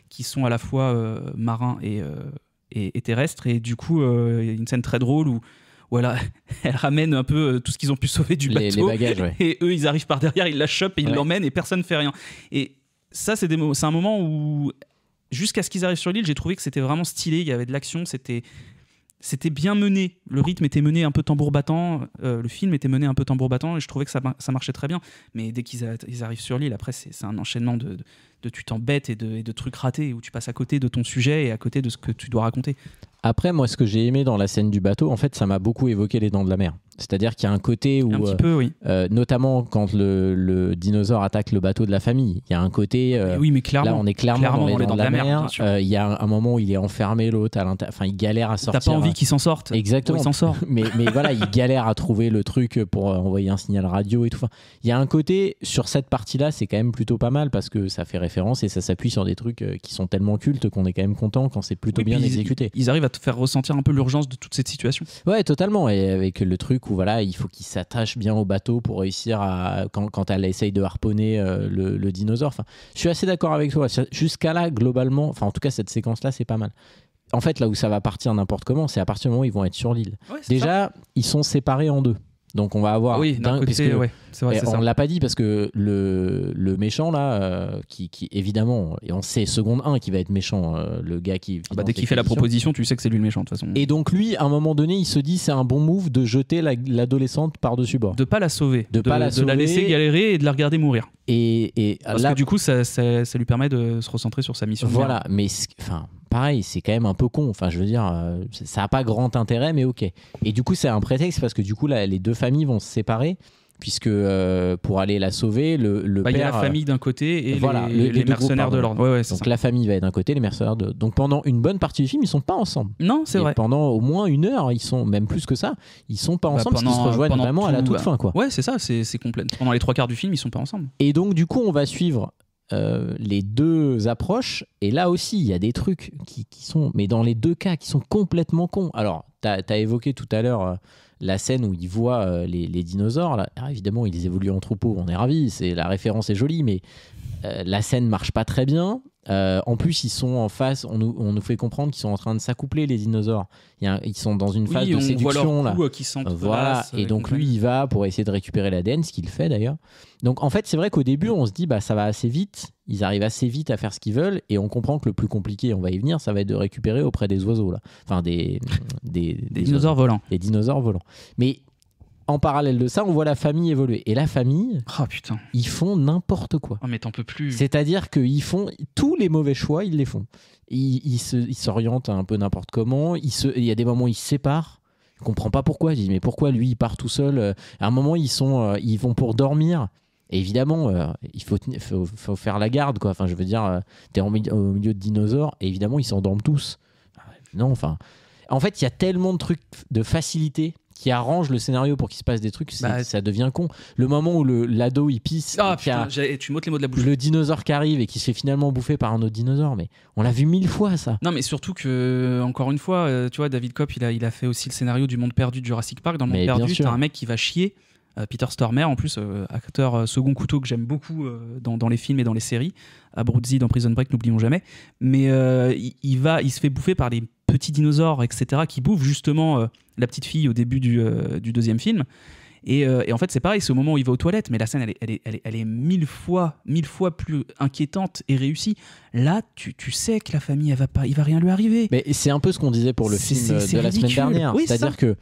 qui sont à la fois marins et terrestres. Et du coup, il y a une scène très drôle où elle ramène un peu tout ce qu'ils ont pu sauver du bateau. Les bagages, et eux, ils arrivent par derrière, ils la chopent et ils l'emmènent et personne ne fait rien. Et ça, c'est un moment où, jusqu'à ce qu'ils arrivent sur l'île, j'ai trouvé que c'était vraiment stylé, il y avait de l'action, c'était bien mené, le rythme était mené un peu tambour battant, le film était mené un peu tambour battant et je trouvais que ça marchait très bien. Mais dès qu'ils arrivent sur l'île, après c'est un enchaînement de tu t'embêtes et de trucs ratés où tu passes à côté de ton sujet et à côté de ce que tu dois raconter. Après, moi, ce que j'ai aimé dans la scène du bateau, en fait, ça m'a beaucoup évoqué Les Dents de la Mer. C'est-à-dire qu'il y a un côté où, un petit peu, oui. Notamment quand le dinosaure attaque le bateau de la famille, il y a un côté. Oui, mais clairement. Là, on est clairement dans Les Dents de la Mer. Il y a un moment où il est enfermé, l'autre, enfin, il galère à sortir. T'as pas envie qu'il s'en sorte. Exactement. Il s'en sort. mais voilà, il galère à trouver le truc pour envoyer un signal radio et tout. Enfin, il y a un côté, sur cette partie-là, c'est quand même plutôt pas mal parce que ça fait référence et ça s'appuie sur des trucs qui sont tellement cultes qu'on est quand même content quand c'est plutôt bien exécuté. Ils arrivent à te faire ressentir un peu l'urgence de toute cette situation. Ouais, totalement. Et avec le truc où voilà, il faut qu'il s'attache bien au bateau pour réussir à quand elle essaye de harponner le dinosaure. Enfin, je suis assez d'accord avec toi. Jusqu'à là, globalement, enfin en tout cas cette séquence-là, c'est pas mal. En fait, là où ça va partir n'importe comment, c'est à partir du moment où ils vont être sur l'île. Ouais, déjà, ils sont séparés en 2. Donc on va avoir d'un côté, c'est vrai, c'est on l'a pas dit parce que le méchant là qui évidemment, et on sait seconde 1 qui va être méchant, le gars qui dès qu'il fait la proposition, tu sais que c'est lui le méchant de toute façon. Et donc lui, à un moment donné, il se dit c'est un bon move de jeter l'adolescente par-dessus bord, de pas la sauver, de la laisser galérer et de la regarder mourir. Et parce là, que du coup ça lui permet de se recentrer sur sa mission. Voilà, mais enfin pareil, c'est quand même un peu con. Enfin, je veux dire, ça n'a pas grand intérêt, mais ok. Et du coup, c'est un prétexte parce que du coup, là, les 2 familles vont se séparer puisque pour aller la sauver, le père. Il y a la famille d'un côté et les mercenaires de l'ordre. Ouais, donc la famille va être d'un côté, les mercenaires de. Donc pendant une bonne partie du film, ils sont pas ensemble. Non, c'est vrai. Pendant au moins 1 heure, ils sont même plus que ça. Ils sont pas ensemble parce qu'ils se rejoignent vraiment à la toute fin, quoi. Ouais, c'est ça. C'est complet. Pendant les 3 quarts du film, ils sont pas ensemble. Et donc du coup, on va suivre. Les 2 approches, et là aussi il y a des trucs qui sont, mais dans les 2 cas qui sont complètement cons. Alors t'as évoqué tout à l'heure la scène où ils voient les dinosaures là. Alors, évidemment ils évoluent en troupeau, on est ravis, la référence est jolie, mais la scène marche pas très bien. En plus ils sont en face, on nous fait comprendre qu'ils sont en train de s'accoupler, les dinosaures. Ils sont dans une phase de séduction là. Voilà. Et donc lui il va pour essayer de récupérer l'ADN, ce qu'il fait d'ailleurs. Donc en fait c'est vrai qu'au début on se dit ça va assez vite, ils arrivent assez vite à faire ce qu'ils veulent, et on comprend que le plus compliqué, on va y venir, ça va être de récupérer auprès des oiseaux là. Enfin des dinosaures volants. Des dinosaures volants. Mais en parallèle de ça, on voit la famille évoluer. Et la famille, ils font n'importe quoi. Oh mais t'en peux plus. C'est-à-dire qu'ils font tous les mauvais choix, ils les font. Ils s'orientent un peu n'importe comment. Il y a des moments où ils se séparent. Je comprends pas pourquoi. Je dis mais pourquoi lui il part tout seul. À un moment ils vont pour dormir. Et évidemment, il faut faire la garde, quoi. Enfin, je veux dire, t'es au milieu de dinosaures et évidemment, ils s'endorment tous. Non, enfin... En fait, il y a tellement de trucs de facilité qui arrangent le scénario pour qu'il se passe des trucs, ça devient con. Le moment où l'ado, il pisse... Ah putain, tu m'ôtes les mots de la bouche. Le dinosaure qui arrive et qui se fait finalement bouffer par un autre dinosaure, mais on l'a vu 1000 fois, ça. Non, mais surtout que, encore une fois, tu vois, David Koepp, il a fait aussi le scénario du Monde Perdu de Jurassic Park. Dans le Monde Perdu, t'as un mec qui va chier... Peter Stormare, en plus, acteur second couteau que j'aime beaucoup dans les films et dans les séries. Abruzzi dans Prison Break, n'oublions jamais. Mais il se fait bouffer par des petits dinosaures, etc., qui bouffent justement la petite fille au début du deuxième film. Et en fait, c'est pareil, c'est au moment où il va aux toilettes, mais la scène, elle est 1000 fois plus inquiétante et réussie. Là, tu sais que la famille, il va rien lui arriver. Mais c'est un peu ce qu'on disait pour le film de la semaine dernière. Oui, c'est-à-dire que,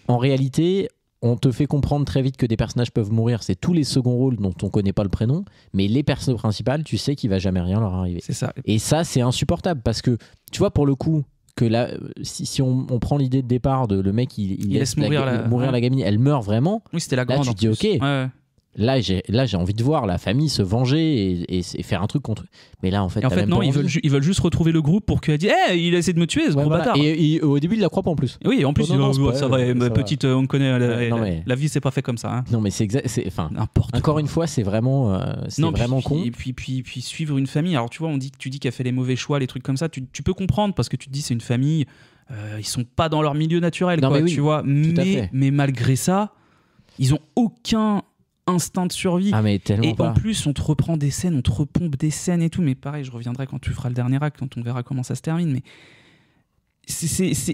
en réalité... On te fait comprendre très vite que des personnages peuvent mourir. C'est tous les seconds rôles dont on connaît pas le prénom, mais les personnages principaux, tu sais qu'il va jamais rien leur arriver. C'est ça. Et ça, c'est insupportable parce que, tu vois, pour le coup, que là, si on prend l'idée de départ de le mec, il laisse mourir la gamine, elle meurt vraiment. Oui, c'était la grande. Là, tu dis ok. Ouais. Là, j'ai envie de voir la famille se venger et faire un truc contre eux. Mais là, en fait, non, ils veulent juste retrouver le groupe pour qu'elle dise il a essayé de me tuer, ce gros bâtard. Et au début, il la croit pas en plus. Oui, en plus, ça va, ma petite, on connaît, la vie, c'est pas fait comme ça. Hein. Non, mais c'est exact. Encore une fois, c'est vraiment, con. Et puis suivre une famille. Alors, tu vois, tu dis qu'elle fait les mauvais choix, les trucs comme ça. Tu peux comprendre parce que tu te dis c'est une famille, ils sont pas dans leur milieu naturel, quoi, tu vois. Mais malgré ça, ils ont aucun instinct de survie. Mais tellement et pas. En plus, on te reprend des scènes, on te repompe des scènes et tout. Mais pareil, je reviendrai quand tu feras le dernier acte, quand on verra comment ça se termine. Mais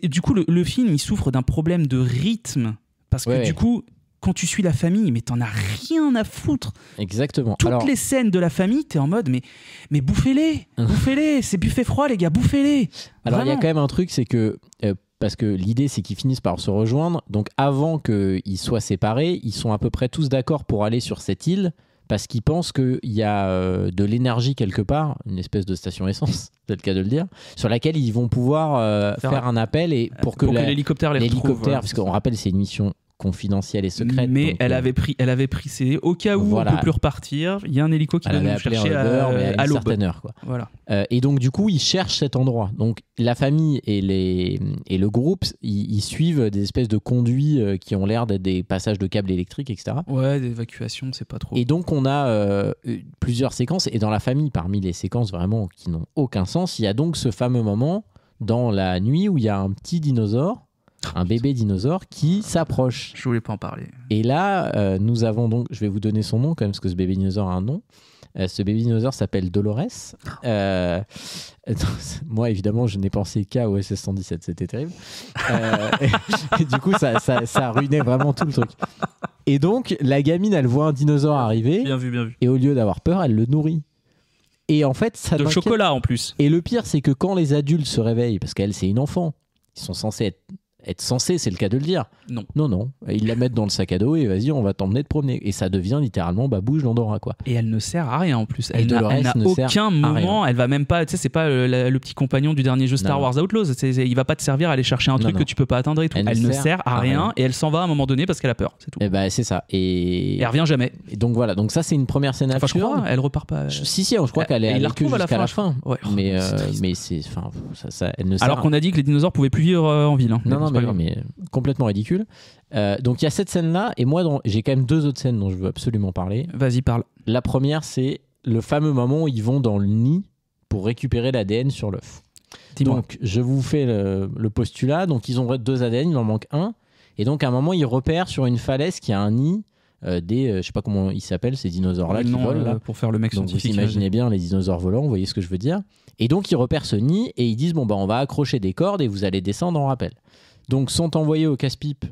du coup, le film, il souffre d'un problème de rythme. Parce que du coup, quand tu suis la famille, mais t'en as rien à foutre. Exactement. Toutes les scènes de la famille, t'es en mode, mais bouffez-les, bouffez-les. C'est buffet froid, les gars, bouffez-les. Alors, il y a quand même un truc, c'est que... parce que l'idée, c'est qu'ils finissent par se rejoindre. Donc, avant qu'ils soient séparés, ils sont à peu près tous d'accord pour aller sur cette île parce qu'ils pensent qu'il y a de l'énergie quelque part, une espèce de station essence, c'est le cas de le dire, sur laquelle ils vont pouvoir faire un appel et pour que l'hélicoptère les retrouve. Parce qu'on rappelle, c'est une mission confidentielle et secrète. Mais donc, elle avait pris c'est au cas où on peut plus repartir, il y a un hélico qui va nous chercher à l'aube. Certaine heure, quoi. Voilà. Et donc du coup ils cherchent cet endroit. Donc la famille et le groupe ils suivent des espèces de conduits qui ont l'air d'être des passages de câbles électriques, etc. Ouais, d'évacuation, c'est pas trop. Et donc on a plusieurs séquences et dans la famille, parmi les séquences vraiment qui n'ont aucun sens, il y a donc ce fameux moment dans la nuit où il y a un petit dinosaure, un bébé dinosaure qui s'approche. Je voulais pas en parler. Et là, nous avons donc, je vais vous donner son nom quand même, parce que ce bébé dinosaure a un nom. Ce bébé dinosaure s'appelle Dolores. Moi, évidemment, je n'ai pensé qu'à OSS 117, c'était terrible. Et du coup, ça ruinait vraiment tout le truc. Et donc, la gamine, elle voit un dinosaure arriver. Bien vu. Et au lieu d'avoir peur, elle le nourrit. Et en fait, ça de chocolat en plus. Et le pire, c'est que quand les adultes se réveillent, parce qu'elle, c'est une enfant, ils sont censés être censés, c'est le cas de le dire. Non. Ils la mettent dans le sac à dos et vas-y, on va t'emmener te promener. Et ça devient littéralement bouge l'Andorra, quoi. Et elle ne sert à rien en plus. Elle n'a aucun moment. Elle va même pas. Tu sais, c'est pas le petit compagnon du dernier jeu Star Wars Outlaws. Il va pas te servir à aller chercher un truc que tu peux pas atteindre et tout. Elle ne sert à rien et elle s'en va à un moment donné parce qu'elle a peur. C'est tout. Et c'est ça. Et elle revient jamais. Et donc voilà. Donc ça, c'est une première scène absurde. Je crois. Elle repart pas. Si, je crois qu'elle est avec eux jusqu'à la fin. Ouais. Mais c'est. Enfin, ça. Elle ne sert. Alors qu'on a dit que les dinosaures pouvaient plus vivre en ville. Non, mais complètement ridicule. Donc il y a cette scène-là, et moi j'ai quand même deux autres scènes dont je veux absolument parler. Vas-y, parle. La première, c'est le fameux moment où ils vont dans le nid pour récupérer l'ADN sur l'œuf. Donc je vous fais le postulat. Donc ils ont 2 ADN, il en manque un. Et donc à un moment, ils repèrent sur une falaise qu'il y a un nid je sais pas comment ils s'appellent, ces dinosaures-là qui volent. Là. Pour faire le mec donc scientifique. Vous imaginez bien les dinosaures volants, vous voyez ce que je veux dire. Et donc ils repèrent ce nid et ils disent on va accrocher des cordes et vous allez descendre en rappel. Donc sont envoyés au casse-pipe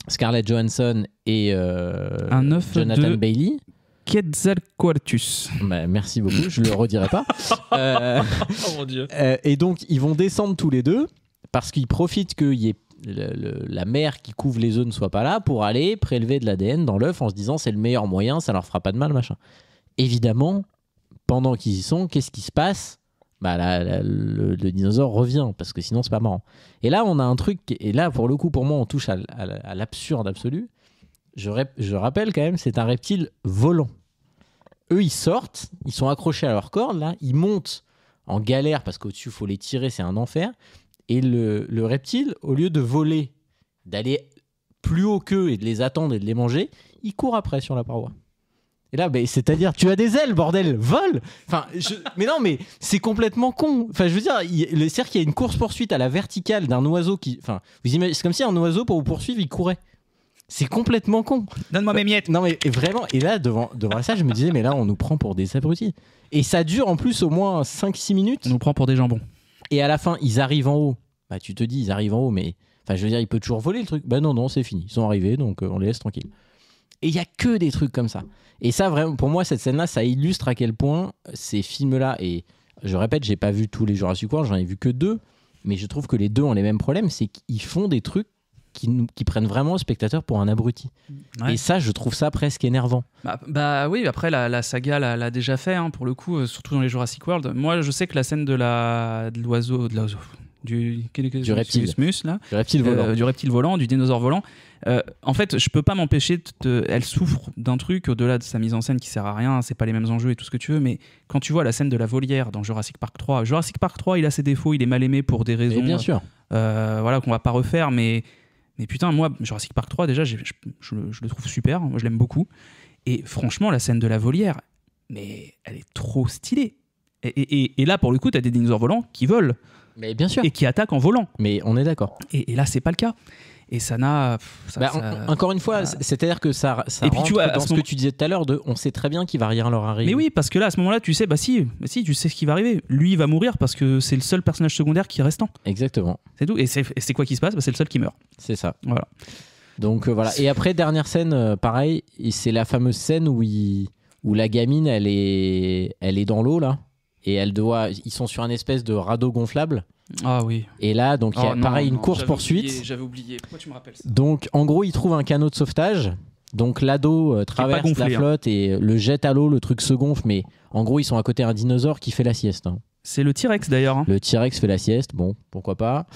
Scarlett Johansson et Jonathan Bailey. Quetzalcoatlus. Merci beaucoup, je le redirai pas. Oh mon Dieu. Et donc ils vont descendre tous les deux parce qu'ils profitent qu'il y ait la mer qui couvre les œufs ne soit pas là pour aller prélever de l'ADN dans l'œuf en se disant c'est le meilleur moyen, ça leur fera pas de mal, machin. Évidemment, pendant qu'ils y sont, qu'est-ce qui se passe ? Le dinosaure revient parce que sinon c'est pas marrant. Et là on a un truc et là pour le coup pour moi on touche à l'absurde absolu. je rappelle quand même, c'est un reptile volant. Eux, ils sortent, ils sont accrochés à leur corde, là, ils montent en galère parce qu'au-dessus, il faut les tirer, c'est un enfer. Et le reptile, au lieu de voler, d'aller plus haut qu'eux et de les attendre et de les manger, il court après sur la paroi. Et là, c'est-à-dire, tu as des ailes, bordel, vole. Enfin, mais non, mais c'est complètement con. Enfin, je veux dire, c'est-à-dire qu'il y a une course-poursuite à la verticale d'un oiseau qui... Enfin, vous imaginez, c'est comme si un oiseau, pour vous poursuivre, il courait. C'est complètement con. Donne-moi mes miettes. Non, mais vraiment, et là, devant ça, je me disais, mais là, on nous prend pour des abrutis. Et ça dure en plus au moins 5-6 minutes. On nous prend pour des jambons. Et à la fin, ils arrivent en haut. Bah, tu te dis, ils arrivent en haut, mais... Enfin, je veux dire, il peut toujours voler le truc. Bah non, c'est fini. Ils sont arrivés, donc on les laisse tranquilles. Et il y a que des trucs comme ça. Et ça, vraiment, pour moi, cette scène-là, ça illustre à quel point ces films-là, et je répète, j'ai pas vu tous les Jurassic World, j'en ai vu que 2, mais je trouve que les 2 ont les mêmes problèmes, c'est qu'ils font des trucs qui prennent vraiment le spectateur pour un abruti. Ouais. Et ça, je trouve ça presque énervant. Bah oui, après, la saga l'a déjà fait, hein, pour le coup, surtout dans les Jurassic World. Moi, je sais que la scène de l'oiseau... Du reptile. Là, du reptile volant. Du reptile volant, du dinosaure volant. En fait, je peux pas m'empêcher elle souffre d'un truc au-delà de sa mise en scène qui sert à rien, c'est pas les mêmes enjeux et tout ce que tu veux, mais quand tu vois la scène de la volière dans Jurassic Park 3, il a ses défauts, il est mal aimé pour des raisons bien sûr. Voilà, qu'on va pas refaire, mais putain, moi, Jurassic Park 3, déjà, je le trouve super, moi je l'aime beaucoup. Et franchement, la scène de la volière, mais elle est trop stylée. Et là, pour le coup, t'as des dinosaures volants qui volent. Mais bien sûr. Et qui attaquent en volant. Mais on est d'accord. Et là, c'est pas le cas. Et ça n'a... encore une fois, c'est-à-dire que ça et puis, rentre tu vois, dans ce que tu disais tout à l'heure, on sait très bien qu'il va rien leur arriver. Mais oui, parce que là, à ce moment-là, tu sais, si, tu sais ce qui va arriver. Lui, il va mourir parce que c'est le seul personnage secondaire qui est restant. Exactement. C'est tout. Et c'est quoi qui se passe ? C'est le seul qui meurt. C'est ça. Voilà. Donc voilà. Et après, dernière scène, pareil, c'est la fameuse scène où la gamine, elle est dans l'eau, là. Et ils sont sur un espèce de radeau gonflable. Ah oui. Et là, donc, il y a pareil une course-poursuite. J'avais oublié. Pourquoi tu me rappelles ça ? Donc, en gros, ils trouvent un canot de sauvetage. Donc, l'ado traverse gonflé, la flotte et le jette à l'eau, le truc se gonfle. Mais en gros, ils sont à côté d'un dinosaure qui fait la sieste. Hein. C'est le T-Rex d'ailleurs. Hein. Le T-Rex fait la sieste, bon, pourquoi pas.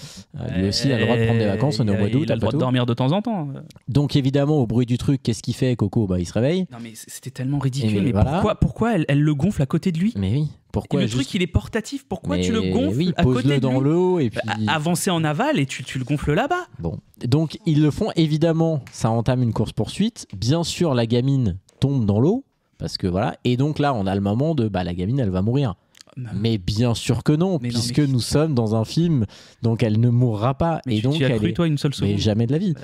Lui aussi, il a le droit de prendre des vacances, on est au mois d'août. Il a le droit de dormir de temps en temps. Donc évidemment, au bruit du truc, qu'est-ce qu'il fait, Coco ? Il se réveille. Non mais c'était tellement ridicule. Mais voilà. pourquoi elle le gonfle à côté de lui ? Mais oui. Pourquoi le truc, il est portatif. Pourquoi tu le gonfles à côté de lui ? Pose-le dans l'eau et puis... Avancer en aval et tu le gonfles là-bas. Bon, donc ils le font, évidemment, ça entame une course-poursuite. Bien sûr, la gamine tombe dans l'eau, parce que voilà. Et donc là, on a le moment de, la gamine, elle va mourir. Mais bien sûr que non, puisque nous sommes dans un film, donc elle ne mourra pas. Mais et donc tu as cru, toi, une seule seconde ? Mais jamais de la vie.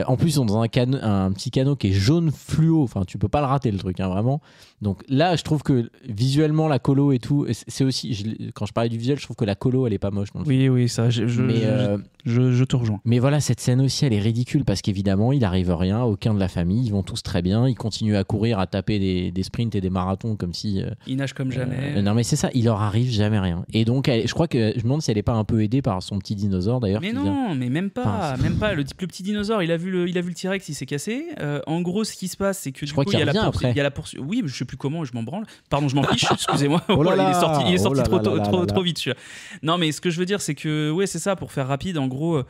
En plus, on est dans un petit canot qui est jaune fluo. Enfin, tu peux pas le rater, le truc, hein, vraiment. Donc là, je trouve que visuellement, la colo et tout, c'est aussi, quand je parlais du visuel, je trouve que la colo, elle est pas moche. Oui, ça, je te rejoins. Mais voilà, cette scène aussi, elle est ridicule parce qu'évidemment, il arrive rien, aucun de la famille, ils vont tous très bien, ils continuent à courir, à taper des sprints et des marathons comme si... ils nagent comme jamais. Non, mais c'est ça, il leur arrive jamais rien. Et donc, je crois que je me demande si elle est pas un peu aidée par son petit dinosaure d'ailleurs. Mais non, mais même pas. Le petit dinosaure, il a vu le T-Rex, il s'est cassé. En gros, ce qui se passe, c'est que il y a la poursuite. Oui, je sais plus comment, je m'en branle. Pardon, je m'en fiche, excusez-moi. Il est sorti trop vite, celui-là. Non, mais ce que je veux dire, c'est que, ouais, c'est ça, pour faire rapide, en gros,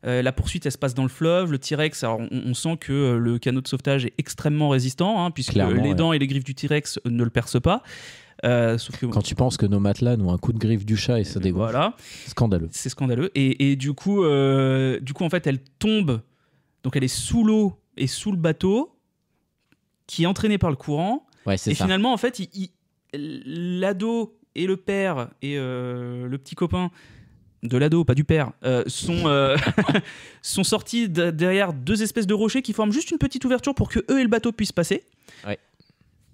la poursuite, elle se passe dans le fleuve. Le T-Rex, alors on sent que le canot de sauvetage est extrêmement résistant, hein, puisque les dents et les griffes du T-Rex ne le percent pas. Sauf que, quand tu penses que nos matelas ont un coup de griffe du chat et ça dégonfle, voilà. Scandaleux. C'est scandaleux. Et du coup, en fait, elle tombe. Donc, elle est sous l'eau et sous le bateau, qui est entraîné par le courant. Ouais, c'est et ça. Finalement, en fait, l'ado et le père et le petit copain de l'ado, pas du père, sont sortis derrière deux espèces de rochers qui forment juste une petite ouverture pour que eux et le bateau puissent passer. Ouais.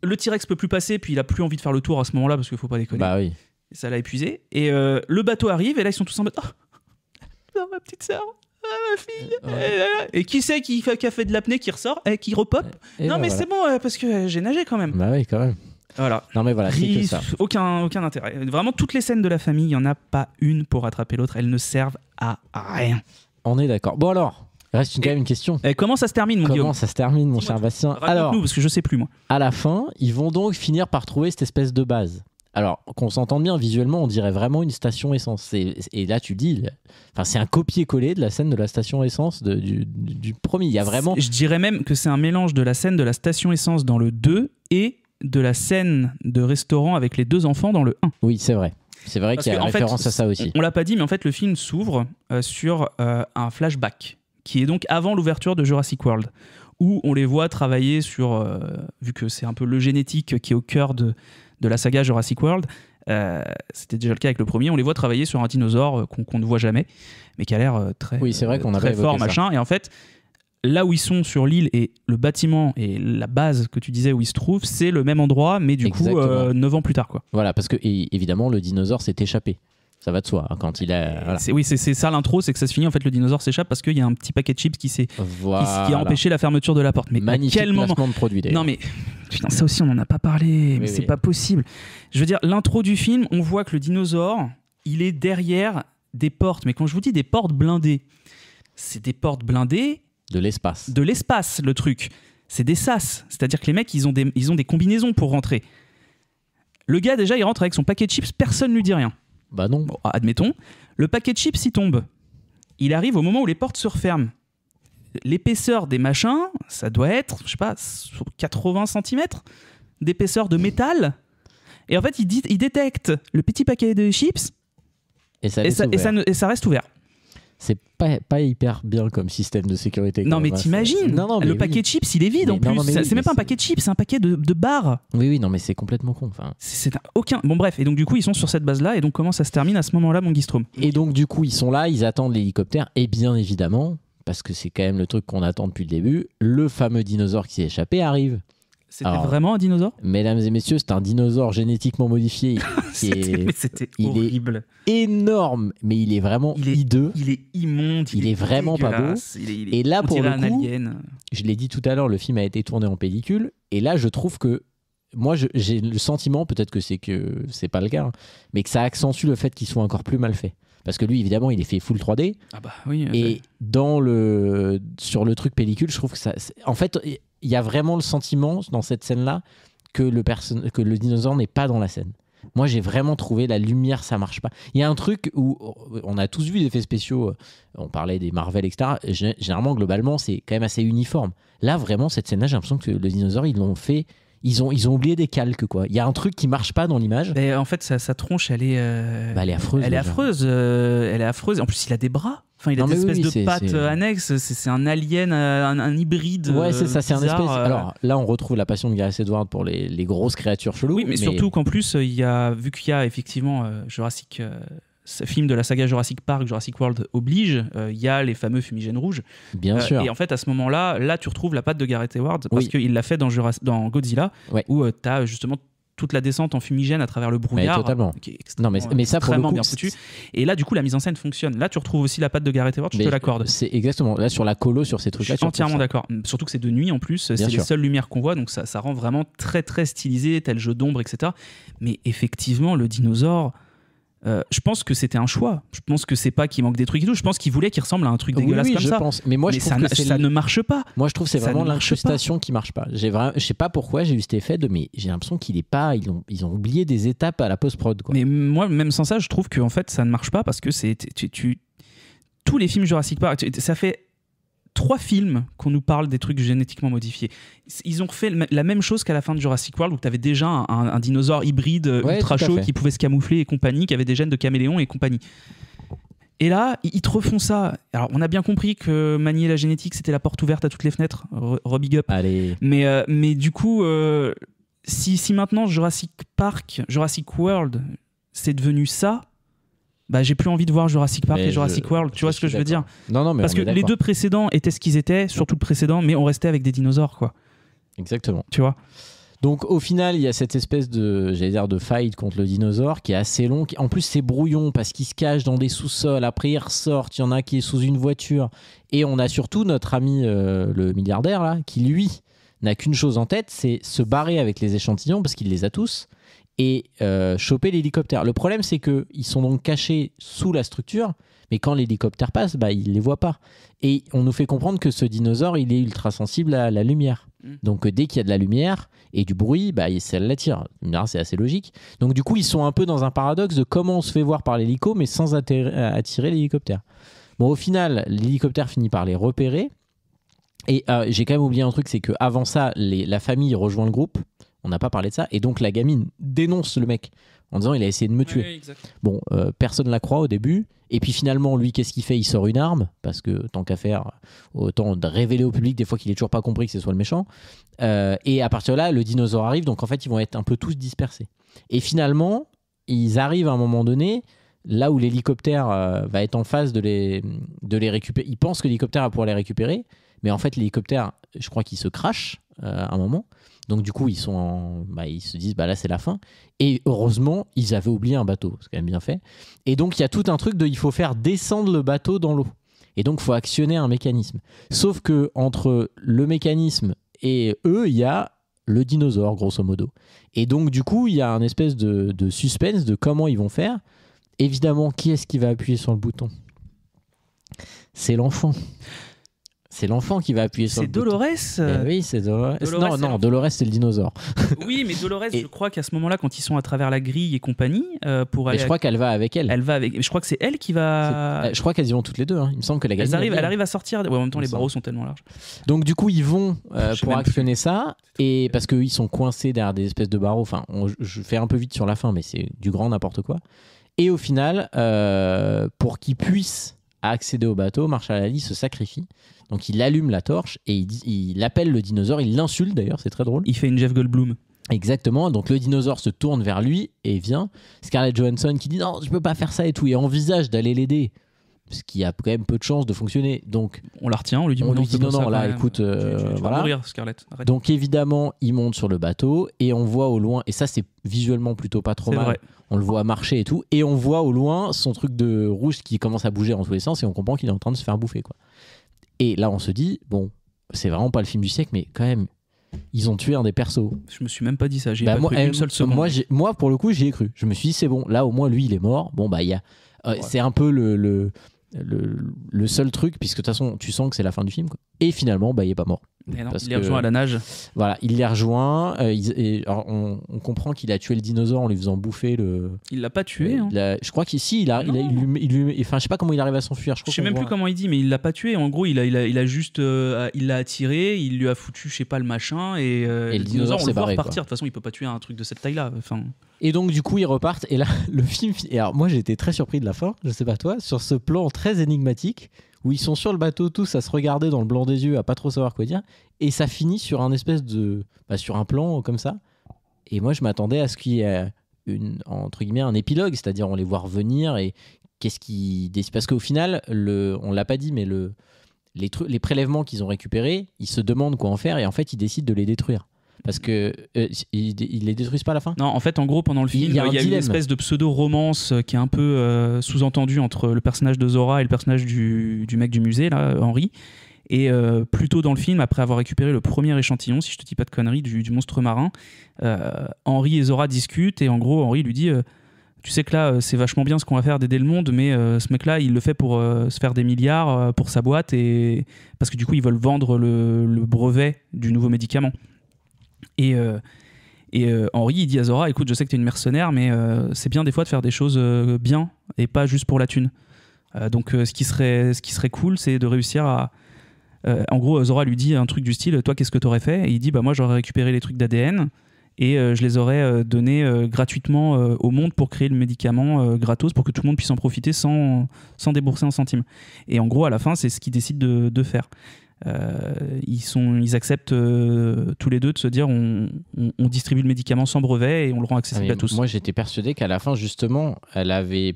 Le T-Rex peut plus passer, puis il a plus envie de faire le tour à ce moment-là parce qu'il faut pas déconner. Bah oui. Ça l'a épuisé. Et le bateau arrive et là ils sont tous en mode oh, ma petite sœur, ma fille. Ouais. Et qui c'est qui a fait de l'apnée, qui ressort, qui repop. Non mais c'est bon parce que j'ai nagé quand même. Bah oui, quand même. Voilà. Non mais voilà, c'est que ça. Aucun intérêt. Vraiment, toutes les scènes de la famille, il n'y en a pas une pour rattraper l'autre. Elles ne servent à rien. On est d'accord. Bon alors, il reste quand même une question. Comment ça se termine, mon Guillaume ? Comment ça se termine, mon cher Bastien ? Alors, parce que je sais plus, moi. À la fin, ils vont donc finir par trouver cette espèce de base. Alors, qu'on s'entende bien, visuellement, on dirait vraiment une station essence. Et là, tu dis, c'est un copier-coller de la scène de la station essence du premier. Il y a vraiment... Je dirais même que c'est un mélange de la scène de la station essence dans le 2 et de la scène de restaurant avec les 2 enfants dans le 1. Oui, c'est vrai. C'est vrai qu'il y a référence à ça aussi. On l'a pas dit, mais en fait, le film s'ouvre sur un flashback qui est donc avant l'ouverture de Jurassic World, où on les voit travailler sur, vu que c'est un peu le génétique qui est au cœur de la saga Jurassic World, c'était déjà le cas avec le premier, on les voit travailler sur un dinosaure qu'on ne voit jamais, mais qui a l'air très, c'est vrai qu'on très fort, machin. Et en fait, là où ils sont sur l'île et le bâtiment et la base que tu disais où ils se trouvent, c'est le même endroit, mais du coup, 9 ans plus tard, quoi. Voilà, parce que évidemment, le dinosaure s'est échappé. Ça va de soi, hein, quand il a... Voilà. C'est ça l'intro, c'est que ça se finit, en fait, le dinosaure s'échappe parce qu'il y a un petit paquet de chips qui a empêché la fermeture de la porte. Mais magnifique à quel moment placement de produit, d'ailleurs. Non mais, putain, ça aussi on n'en a pas parlé, mais c'est pas possible. Je veux dire, l'intro du film, on voit que le dinosaure, il est derrière des portes, mais quand je vous dis des portes blindées, c'est des portes blindées... De l'espace. De l'espace, le truc. C'est des sas, c'est-à-dire que les mecs, ils ont des combinaisons pour rentrer. Le gars, déjà, il rentre avec son paquet de chips, personne ne lui dit rien. Bah non. Bon, admettons. Le paquet de chips, il tombe. Il arrive au moment où les portes se referment. L'épaisseur des machins, ça doit être, je sais pas, 80 cm d'épaisseur de métal. Et en fait, il détecte le petit paquet de chips et ça reste ouvert. C'est pas hyper bien comme système de sécurité. Non, mais t'imagines, le paquet de chips, il est vide en plus. C'est même pas un paquet de chips, c'est un paquet de barres. Oui, non, mais c'est complètement con. C'est aucun. Bon, bref, et donc du coup, ils sont sur cette base-là, et donc comment ça se termine à ce moment-là, mon Guistrom ? Et donc, du coup, ils sont là, ils attendent l'hélicoptère, et bien évidemment, parce que c'est quand même le truc qu'on attend depuis le début, le fameux dinosaure qui s'est échappé arrive. C'était vraiment un dinosaure ? Mesdames et messieurs, c'est un dinosaure génétiquement modifié. C'était horrible. Il est énorme, mais il est vraiment hideux. Il est immonde. Il est vraiment dégueulasse. pas beau. Et là, pour le coup, je l'ai dit tout à l'heure, le film a été tourné en pellicule. Et là, je trouve que moi, j'ai le sentiment, peut-être que c'est pas le cas, hein, mais que ça accentue le fait qu'il soit encore plus mal fait. Parce que lui, évidemment, il est fait full 3D. Ah bah oui. Et sur le truc pellicule, je trouve que ça... En fait, il y a vraiment le sentiment dans cette scène-là que le dinosaure n'est pas dans la scène. Moi, j'ai vraiment trouvé la lumière, ça marche pas. Il y a un truc où on a tous vu des effets spéciaux, on parlait des Marvel, etc. Généralement, globalement, c'est quand même assez uniforme. Là, vraiment, cette scène-là, j'ai l'impression que le dinosaure, ils l'ont fait... Ils ont oublié des calques, quoi. Il y a un truc qui marche pas dans l'image. Et en fait, sa tronche, elle est affreuse. Elle est affreuse. Elle est affreuse. En plus, il a des bras. Enfin, il a des espèces de pattes annexes. C'est un alien, un hybride. Ouais, c'est ça. C'est un espèce. Alors là, on retrouve la passion de Gareth Edwards pour les grosses créatures cheloues. Oui, mais surtout qu'en plus, vu qu'il y a effectivement ce film de la saga Jurassic Park, Jurassic World oblige, il y a les fameux fumigènes rouges. Bien sûr. Et en fait, à ce moment-là, tu retrouves la patte de Gareth Edwards parce qu'il l'a fait dans Godzilla, où tu as justement toute la descente en fumigène à travers le brouillard. Mais totalement. Qui est mais ça, pour le coup, bien foutu. Et là, du coup, la mise en scène fonctionne. Là, tu retrouves aussi la patte de Gareth Edwards, je te l'accorde. C'est exactement. Là, sur la colo, sur ces trucs-là. Je suis entièrement d'accord. Surtout que c'est de nuit en plus. C'est les seules lumières qu'on voit. Donc ça rend vraiment très, très stylisé, tel jeu d'ombre, etc. Mais effectivement, le dinosaure. Je pense que c'était un choix. Je pense que c'est pas qu'il manque des trucs et tout. Je pense qu'il voulait qu'il ressemble à un truc dégueulasse comme ça. Pense. Mais moi, je trouve que ça ne marche pas. Moi, je trouve que c'est vraiment l'incrustation qui marche pas. Je sais pas pourquoi j'ai eu cet effet mais j'ai l'impression qu'il est pas. Ils ont oublié des étapes à la post-prod, quoi. Mais moi, même sans ça, je trouve que en fait, ça ne marche pas parce que tous les films Jurassic Park, ça fait 3 films qu'on nous parle des trucs génétiquement modifiés. Ils ont fait la même chose qu'à la fin de Jurassic World où tu avais déjà un dinosaure hybride ultra chaud qui pouvait se camoufler et compagnie, qui avait des gènes de caméléon et compagnie. Et là, ils te refont ça. Alors, on a bien compris que manier la génétique, c'était la porte ouverte à toutes les fenêtres. Big up. Allez. Mais du coup, si maintenant Jurassic Park, Jurassic World, c'est devenu ça, bah, j'ai plus envie de voir Jurassic Park et Jurassic World, tu vois ce que je veux dire ? Non, mais parce que les 2 précédents étaient ce qu'ils étaient, surtout le précédent, mais on restait avec des dinosaures, quoi. Exactement. Tu vois ? Donc au final, il y a cette espèce de fight contre le dinosaure qui est assez long. En plus, c'est brouillon parce qu'il se cache dans des sous-sols. Après, il ressort. Il y en a qui est sous une voiture. Et on a surtout notre ami, le milliardaire, là, qui lui n'a qu'une chose en tête, c'est se barrer avec les échantillons parce qu'il les a tous. Et choper l'hélicoptère. Le problème, c'est qu'ils sont donc cachés sous la structure, mais quand l'hélicoptère passe, bah, il ne les voit pas. Et on nous fait comprendre que ce dinosaure, il est ultra sensible à la lumière. Donc dès qu'il y a de la lumière et du bruit, bah, ça l'attire. C'est assez logique. Donc du coup, ils sont un peu dans un paradoxe de comment on se fait voir par l'hélico, mais sans attirer l'hélicoptère. Bon, au final, l'hélicoptère finit par les repérer. Et j'ai quand même oublié un truc, c'est qu'avant ça, la famille rejoint le groupe. On n'a pas parlé de ça. Et donc la gamine dénonce le mec en disant il a essayé de me tuer. Oui, bon, personne ne la croit au début. Et puis finalement, lui, qu'est-ce qu'il fait? Il sort une arme, parce que tant qu'à faire, autant de révéler au public des fois qu'il ait toujours pas compris que ce soit le méchant. Et à partir de là, le dinosaure arrive, donc en fait, ils vont être un peu tous dispersés. Et finalement, ils arrivent à un moment donné, là où l'hélicoptère va être en phase de les récupérer. Ils pensent que l'hélicoptère va pouvoir les récupérer, mais en fait, l'hélicoptère, je crois qu'il se crache à un moment. Donc du coup, ils se disent, là, c'est la fin. Et heureusement, ils avaient oublié un bateau. C'est quand même bien fait. Et donc, il y a tout un truc il faut faire descendre le bateau dans l'eau. Et donc, il faut actionner un mécanisme. Sauf que entre le mécanisme et eux, il y a le dinosaure, grosso modo. Et donc, du coup, il y a un espèce de suspense de comment ils vont faire. Évidemment, qui est-ce qui va appuyer sur le bouton? C'est l'enfant. C'est l'enfant qui va appuyer sur le bouton. C'est Dolores. Oui, c'est Dolores. Dolores, non, Dolores, c'est le dinosaure. Oui, mais Dolores, je crois qu'à ce moment-là, quand ils sont à travers la grille et compagnie, pour aller. Mais je crois qu'elle va avec elle. Elle va avec. Je crois que c'est elle qui va. Je crois qu'elles y vont toutes les deux. Hein. Il me semble que la gamine. Elle arrive à sortir. Ouais, en même temps, les barreaux sont tellement larges. Donc du coup, ils vont pour actionner ça, et parce qu'eux, ils sont coincés derrière des espèces de barreaux. Enfin, je fais un peu vite sur la fin, mais c'est du grand n'importe quoi. Et au final, pour qu'ils puissent accéder au bateau, Marshall Ali se sacrifie. Donc il allume la torche et il appelle le dinosaure, il l'insulte d'ailleurs, c'est très drôle. Il fait une Jeff Goldblum. Exactement, donc le dinosaure se tourne vers lui et vient. Scarlett Johansson qui dit non, je peux pas faire ça et tout, et envisage d'aller l'aider, ce qui a quand même peu de chances de fonctionner. Donc on la retient, on lui dit non, là écoute, tu voilà. vas mourir, Scarlett. Arrête. Donc évidemment, il monte sur le bateau et on voit au loin, et ça c'est visuellement plutôt pas trop mal. Vrai. On le voit marcher et tout, et on voit au loin son truc de rouge qui commence à bouger en tous les sens et on comprend qu'il est en train de se faire bouffer, quoi. Et là, on se dit, bon, c'est vraiment pas le film du siècle, mais quand même, ils ont tué un des persos. Je me suis même pas dit ça, j'y ai pas cru une seule seconde. Moi, pour le coup, j'y ai cru. Je me suis dit, c'est bon, là, au moins, lui, il est mort. Bon, bah, il y a. C'est un peu le seul truc, puisque de toute façon, tu sens que c'est la fin du film, quoi. Et finalement, bah, il est pas mort. Mais non, il les rejoint à la nage. Voilà, il les rejoint. Alors on comprend qu'il a tué le dinosaure en lui faisant bouffer le. Il l'a pas tué. Hein. Je crois qu'ici, enfin, je sais pas comment il arrive à s'enfuir. Je sais même plus comment il dit, mais il l'a pas tué. En gros, il a juste, il l'a attiré, il lui a foutu, je sais pas, le machin, et le dinosaure, on le voit repartir. De toute façon, il peut pas tuer un truc de cette taille-là. Enfin. Et donc du coup, ils repartent. Et là, le film. Et alors moi, j'étais très surpris de la fin. Je sais pas toi, sur ce plan très énigmatique, où ils sont sur le bateau tous à se regarder dans le blanc des yeux, à pas trop savoir quoi dire, et ça finit sur un espèce de, sur un plan comme ça. Et moi, je m'attendais à ce qu'il y ait entre guillemets un épilogue, c'est-à-dire on les voit revenir et qu'est-ce qui décide. Parce qu'au final, on l'a pas dit, mais les prélèvements qu'ils ont récupérés, ils se demandent quoi en faire et en fait, ils décident de les détruire. Parce que ils les détruisent pas à la fin. Non, en fait, en gros, pendant le film, il y a une espèce de pseudo-romance qui est un peu sous-entendue entre le personnage de Zora et le personnage du mec du musée, là, Henry. Et plus tôt dans le film, après avoir récupéré le premier échantillon, si je te dis pas de conneries, du monstre marin, Henry et Zora discutent et en gros, Henry lui dit tu sais que là, c'est vachement bien ce qu'on va faire d'aider le monde, mais ce mec-là, il le fait pour se faire des milliards pour sa boîte, et parce que du coup, ils veulent vendre le brevet du nouveau médicament. Et Henry, il dit à Zora, écoute, je sais que tu es une mercenaire, mais c'est bien des fois de faire des choses bien et pas juste pour la thune. Donc ce qui serait cool, c'est de réussir à... en gros, Zora lui dit un truc du style, toi, qu'est-ce que tu aurais fait? Et il dit, bah moi, j'aurais récupéré les trucs d'ADN et je les aurais donnés gratuitement au monde pour créer le médicament gratos, pour que tout le monde puisse en profiter sans débourser un centime. Et en gros, à la fin, c'est ce qu'ils décident de faire. Ils acceptent tous les deux de se dire on distribue le médicament sans brevet et on le rend accessible à tous. Moi j'étais persuadé qu'à la fin justement elle avait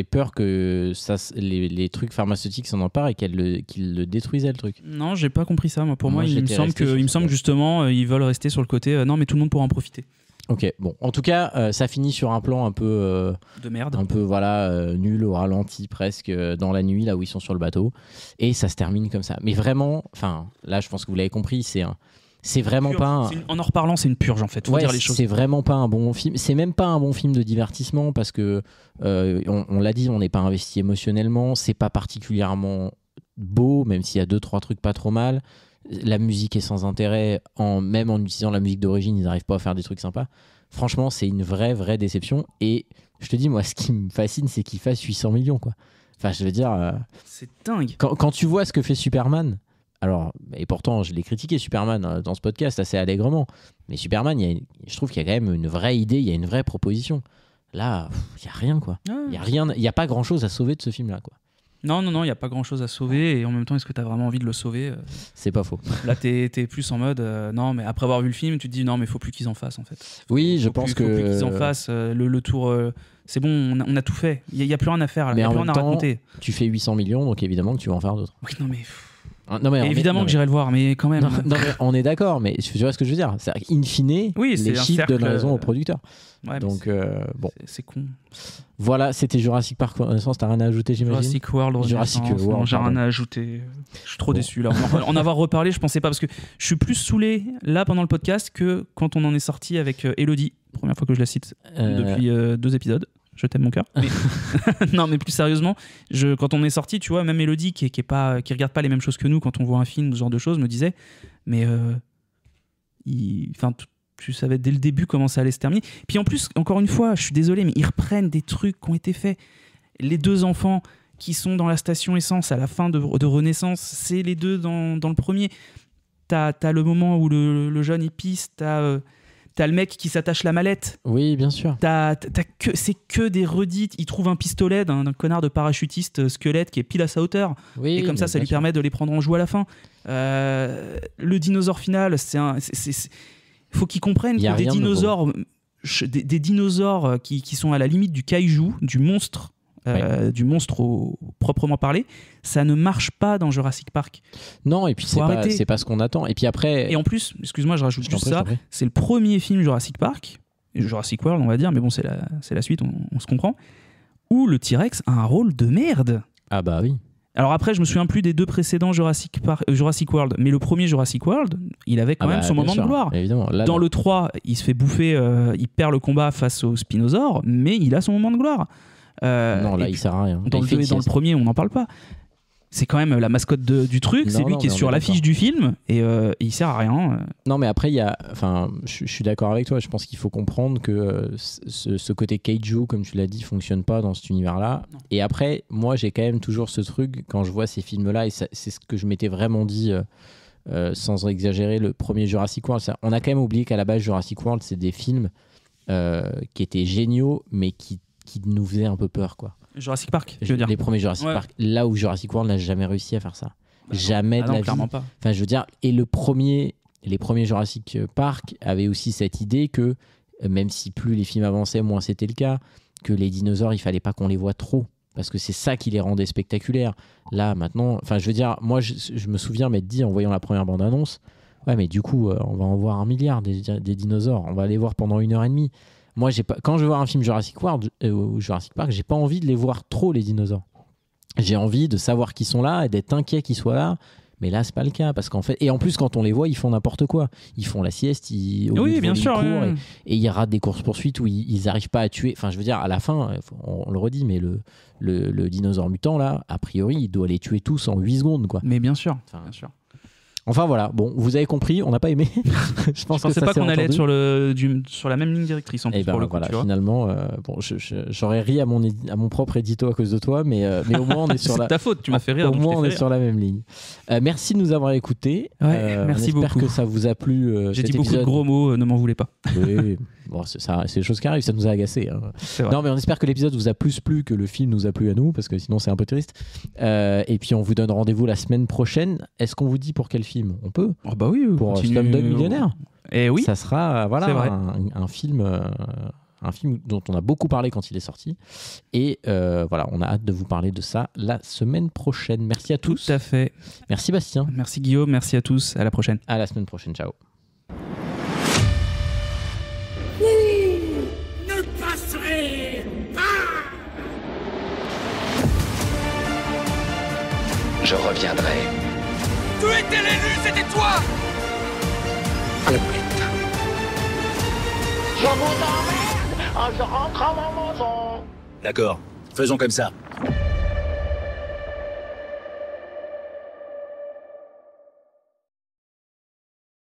peur que les trucs pharmaceutiques s'en emparent et qu'il le détruisait le truc. Non, j'ai pas compris ça. Pour moi, il me semble que justement ils veulent rester sur le côté non mais tout le monde pourra en profiter. Ok, bon, en tout cas, ça finit sur un plan un peu de merde, un peu nul, au ralenti presque, dans la nuit là où ils sont sur le bateau, et ça se termine comme ça. Mais vraiment, enfin, là, je pense que vous l'avez compris, c'est vraiment pas. En reparlant, c'est une purge en fait. Faut dire les choses. C'est vraiment pas un bon film. C'est même pas un bon film de divertissement parce que on l'a dit, on n'est pas investi émotionnellement. C'est pas particulièrement beau, même s'il y a 2-3 trucs pas trop mal. La musique est sans intérêt, même en utilisant la musique d'origine, ils n'arrivent pas à faire des trucs sympas. Franchement, c'est une vraie déception. Et je te dis, moi, ce qui me fascine, c'est qu'il fasse 800 millions, quoi. Enfin, je veux dire... c'est dingue. Quand tu vois ce que fait Superman... Alors, et pourtant, je l'ai critiqué, Superman, dans ce podcast, assez allègrement. Mais Superman, je trouve qu'il y a quand même une vraie idée, il y a une vraie proposition. Là, il n'y a rien, quoi. Il n'y a pas grand-chose à sauver de ce film-là, quoi. Non, il n'y a pas grand-chose à sauver. Et en même temps, est-ce que tu as vraiment envie de le sauver ? C'est pas faux. Là, t'es plus en mode... non, mais après avoir vu le film, tu te dis non, mais il faut plus qu'ils en fassent, en fait. Oui, je pense que... Il faut plus qu'ils en fassent. Le tour... c'est bon, on a tout fait. Il n'y a plus rien à faire, il n'y a plus rien à raconter. Tu fais 800 millions, donc évidemment que tu vas en faire d'autres. Oui, non, mais... évidemment que j'irai le voir, mais quand même. Non, mais on est d'accord, mais tu vois ce que je veux dire. In fine, les chiffres donnent raison aux producteurs. Ouais, donc, bon. C'est con. Voilà, c'était Jurassic Park Renaissance. T'as rien à ajouter, j'imagine ? Jurassic World, j'ai rien à ajouter. Je suis trop déçu là. En avoir reparlé, je pensais pas, parce que je suis plus saoulé là pendant le podcast que quand on en est sorti avec Elodie. Première fois que je la cite depuis 2 épisodes. Je t'aime mon cœur. Mais... non, mais plus sérieusement, quand on est sorti, tu vois, même Elodie qui regarde pas les mêmes choses que nous quand on voit un film ou ce genre de choses, me disait, mais tu savais dès le début comment ça allait se terminer. Puis en plus, encore une fois, je suis désolé, mais ils reprennent des trucs qui ont été faits. Les 2 enfants qui sont dans la station essence à la fin de Renaissance, c'est les 2 dans le premier. T'as le moment où le jeune il pisse, t'as le mec qui s'attache la mallette. Oui, bien sûr. C'est que des redites. Il trouve un pistolet d'un connard de parachutiste squelette qui est pile à sa hauteur. Oui, et comme ça lui permet de les prendre en joue à la fin. Le dinosaure final, faut qu'ils comprennent que des dinosaures qui sont à la limite du kaiju, du monstre, du monstre proprement parlé, ça ne marche pas dans Jurassic Park. Non, et puis c'est pas ce qu'on attend. Et puis après... Et en plus, excuse-moi, je rajoute juste ça, c'est le premier film Jurassic Park, Jurassic World on va dire, mais bon, c'est la suite, on se comprend, où le T-Rex a un rôle de merde. Ah bah oui. Alors après, je me souviens plus des 2 précédents Jurassic World, mais le premier Jurassic World, il avait quand même son moment de gloire. Évidemment. Dans le 3, il se fait bouffer, il perd le combat face au Spinosaure, mais il a son moment de gloire. Non, là, il sert à rien. Dans le 2 et dans le premier, on n'en parle pas. C'est quand même la mascotte du truc, c'est lui qui est sur l'affiche du film, et il sert à rien. Non, mais après, je suis d'accord avec toi, je pense qu'il faut comprendre que ce côté kaiju, comme tu l'as dit, fonctionne pas dans cet univers-là. Non. Et après, moi, j'ai quand même toujours ce truc, quand je vois ces films-là, et c'est ce que je m'étais vraiment dit, sans exagérer, le premier Jurassic World, on a quand même oublié qu'à la base, Jurassic World, c'est des films qui étaient géniaux, mais qui nous faisaient un peu peur, quoi. Jurassic Park, je veux dire. Les premiers Jurassic Park, là où Jurassic World n'a jamais réussi à faire ça. Jamais de la vie. Clairement pas. Enfin, je veux dire, et les premiers Jurassic Park avaient aussi cette idée que, même si plus les films avançaient, moins c'était le cas, que les dinosaures, il fallait pas qu'on les voit trop, parce que c'est ça qui les rendait spectaculaires. Là, maintenant, enfin, je veux dire, moi, je me souviens m'être dit, en voyant la première bande-annonce, ouais, mais du coup, on va en voir 1 milliard des dinosaures. On va les voir pendant 1h30. Moi, quand je vais voir un film Jurassic World ou Jurassic Park, j'ai pas envie de les voir trop, les dinosaures. J'ai envie de savoir qu'ils sont là et d'être inquiet qu'ils soient là. Mais là, c'est pas le cas, parce qu'en fait, et en plus, quand on les voit, ils font n'importe quoi. Ils font la sieste, oui, bien sûr, courent, et ils ratent des courses-poursuites où ils arrivent pas à tuer. Enfin, je veux dire, à la fin, on le redit, mais le dinosaure mutant, là, a priori, il doit les tuer tous en 8 secondes, quoi. Mais bien sûr, bien sûr. Enfin voilà, bon, vous avez compris, on n'a pas aimé. Je pensais pas qu'on allait être sur la même ligne directrice en plus. Et pour le coup, voilà, finalement, bon, j'aurais ri à mon propre édito à cause de toi, mais au moins on est sur c'est ta faute, tu m'as fait rire. Au moins on est sur la même ligne. Merci de nous avoir écoutés. Merci beaucoup. J'espère que ça vous a plu. J'ai dit beaucoup de gros mots, ne m'en voulez pas. Oui, bon, c'est des choses qui arrivent, ça nous a agacés. Hein. Non, mais on espère que l'épisode vous a plus plu que le film nous a plu à nous, parce que sinon c'est un peu triste. Et puis on vous donne rendez-vous la semaine prochaine. Est-ce qu'on vous dit pour quel film ? On peut. Oh bah oui, pour Slumdog Millionnaire. Et oui. Ça sera un film dont on a beaucoup parlé quand il est sorti. Et voilà, on a hâte de vous parler de ça la semaine prochaine. Merci à tous. Tout à fait. Merci Bastien. Merci Guillaume, merci à tous. À la prochaine. À la semaine prochaine. Ciao. Ne passerez pas. Je reviendrai. Tu étais l'élu, c'était toi. Je vous emmerde. Je rentre à ma maison. D'accord, faisons comme ça.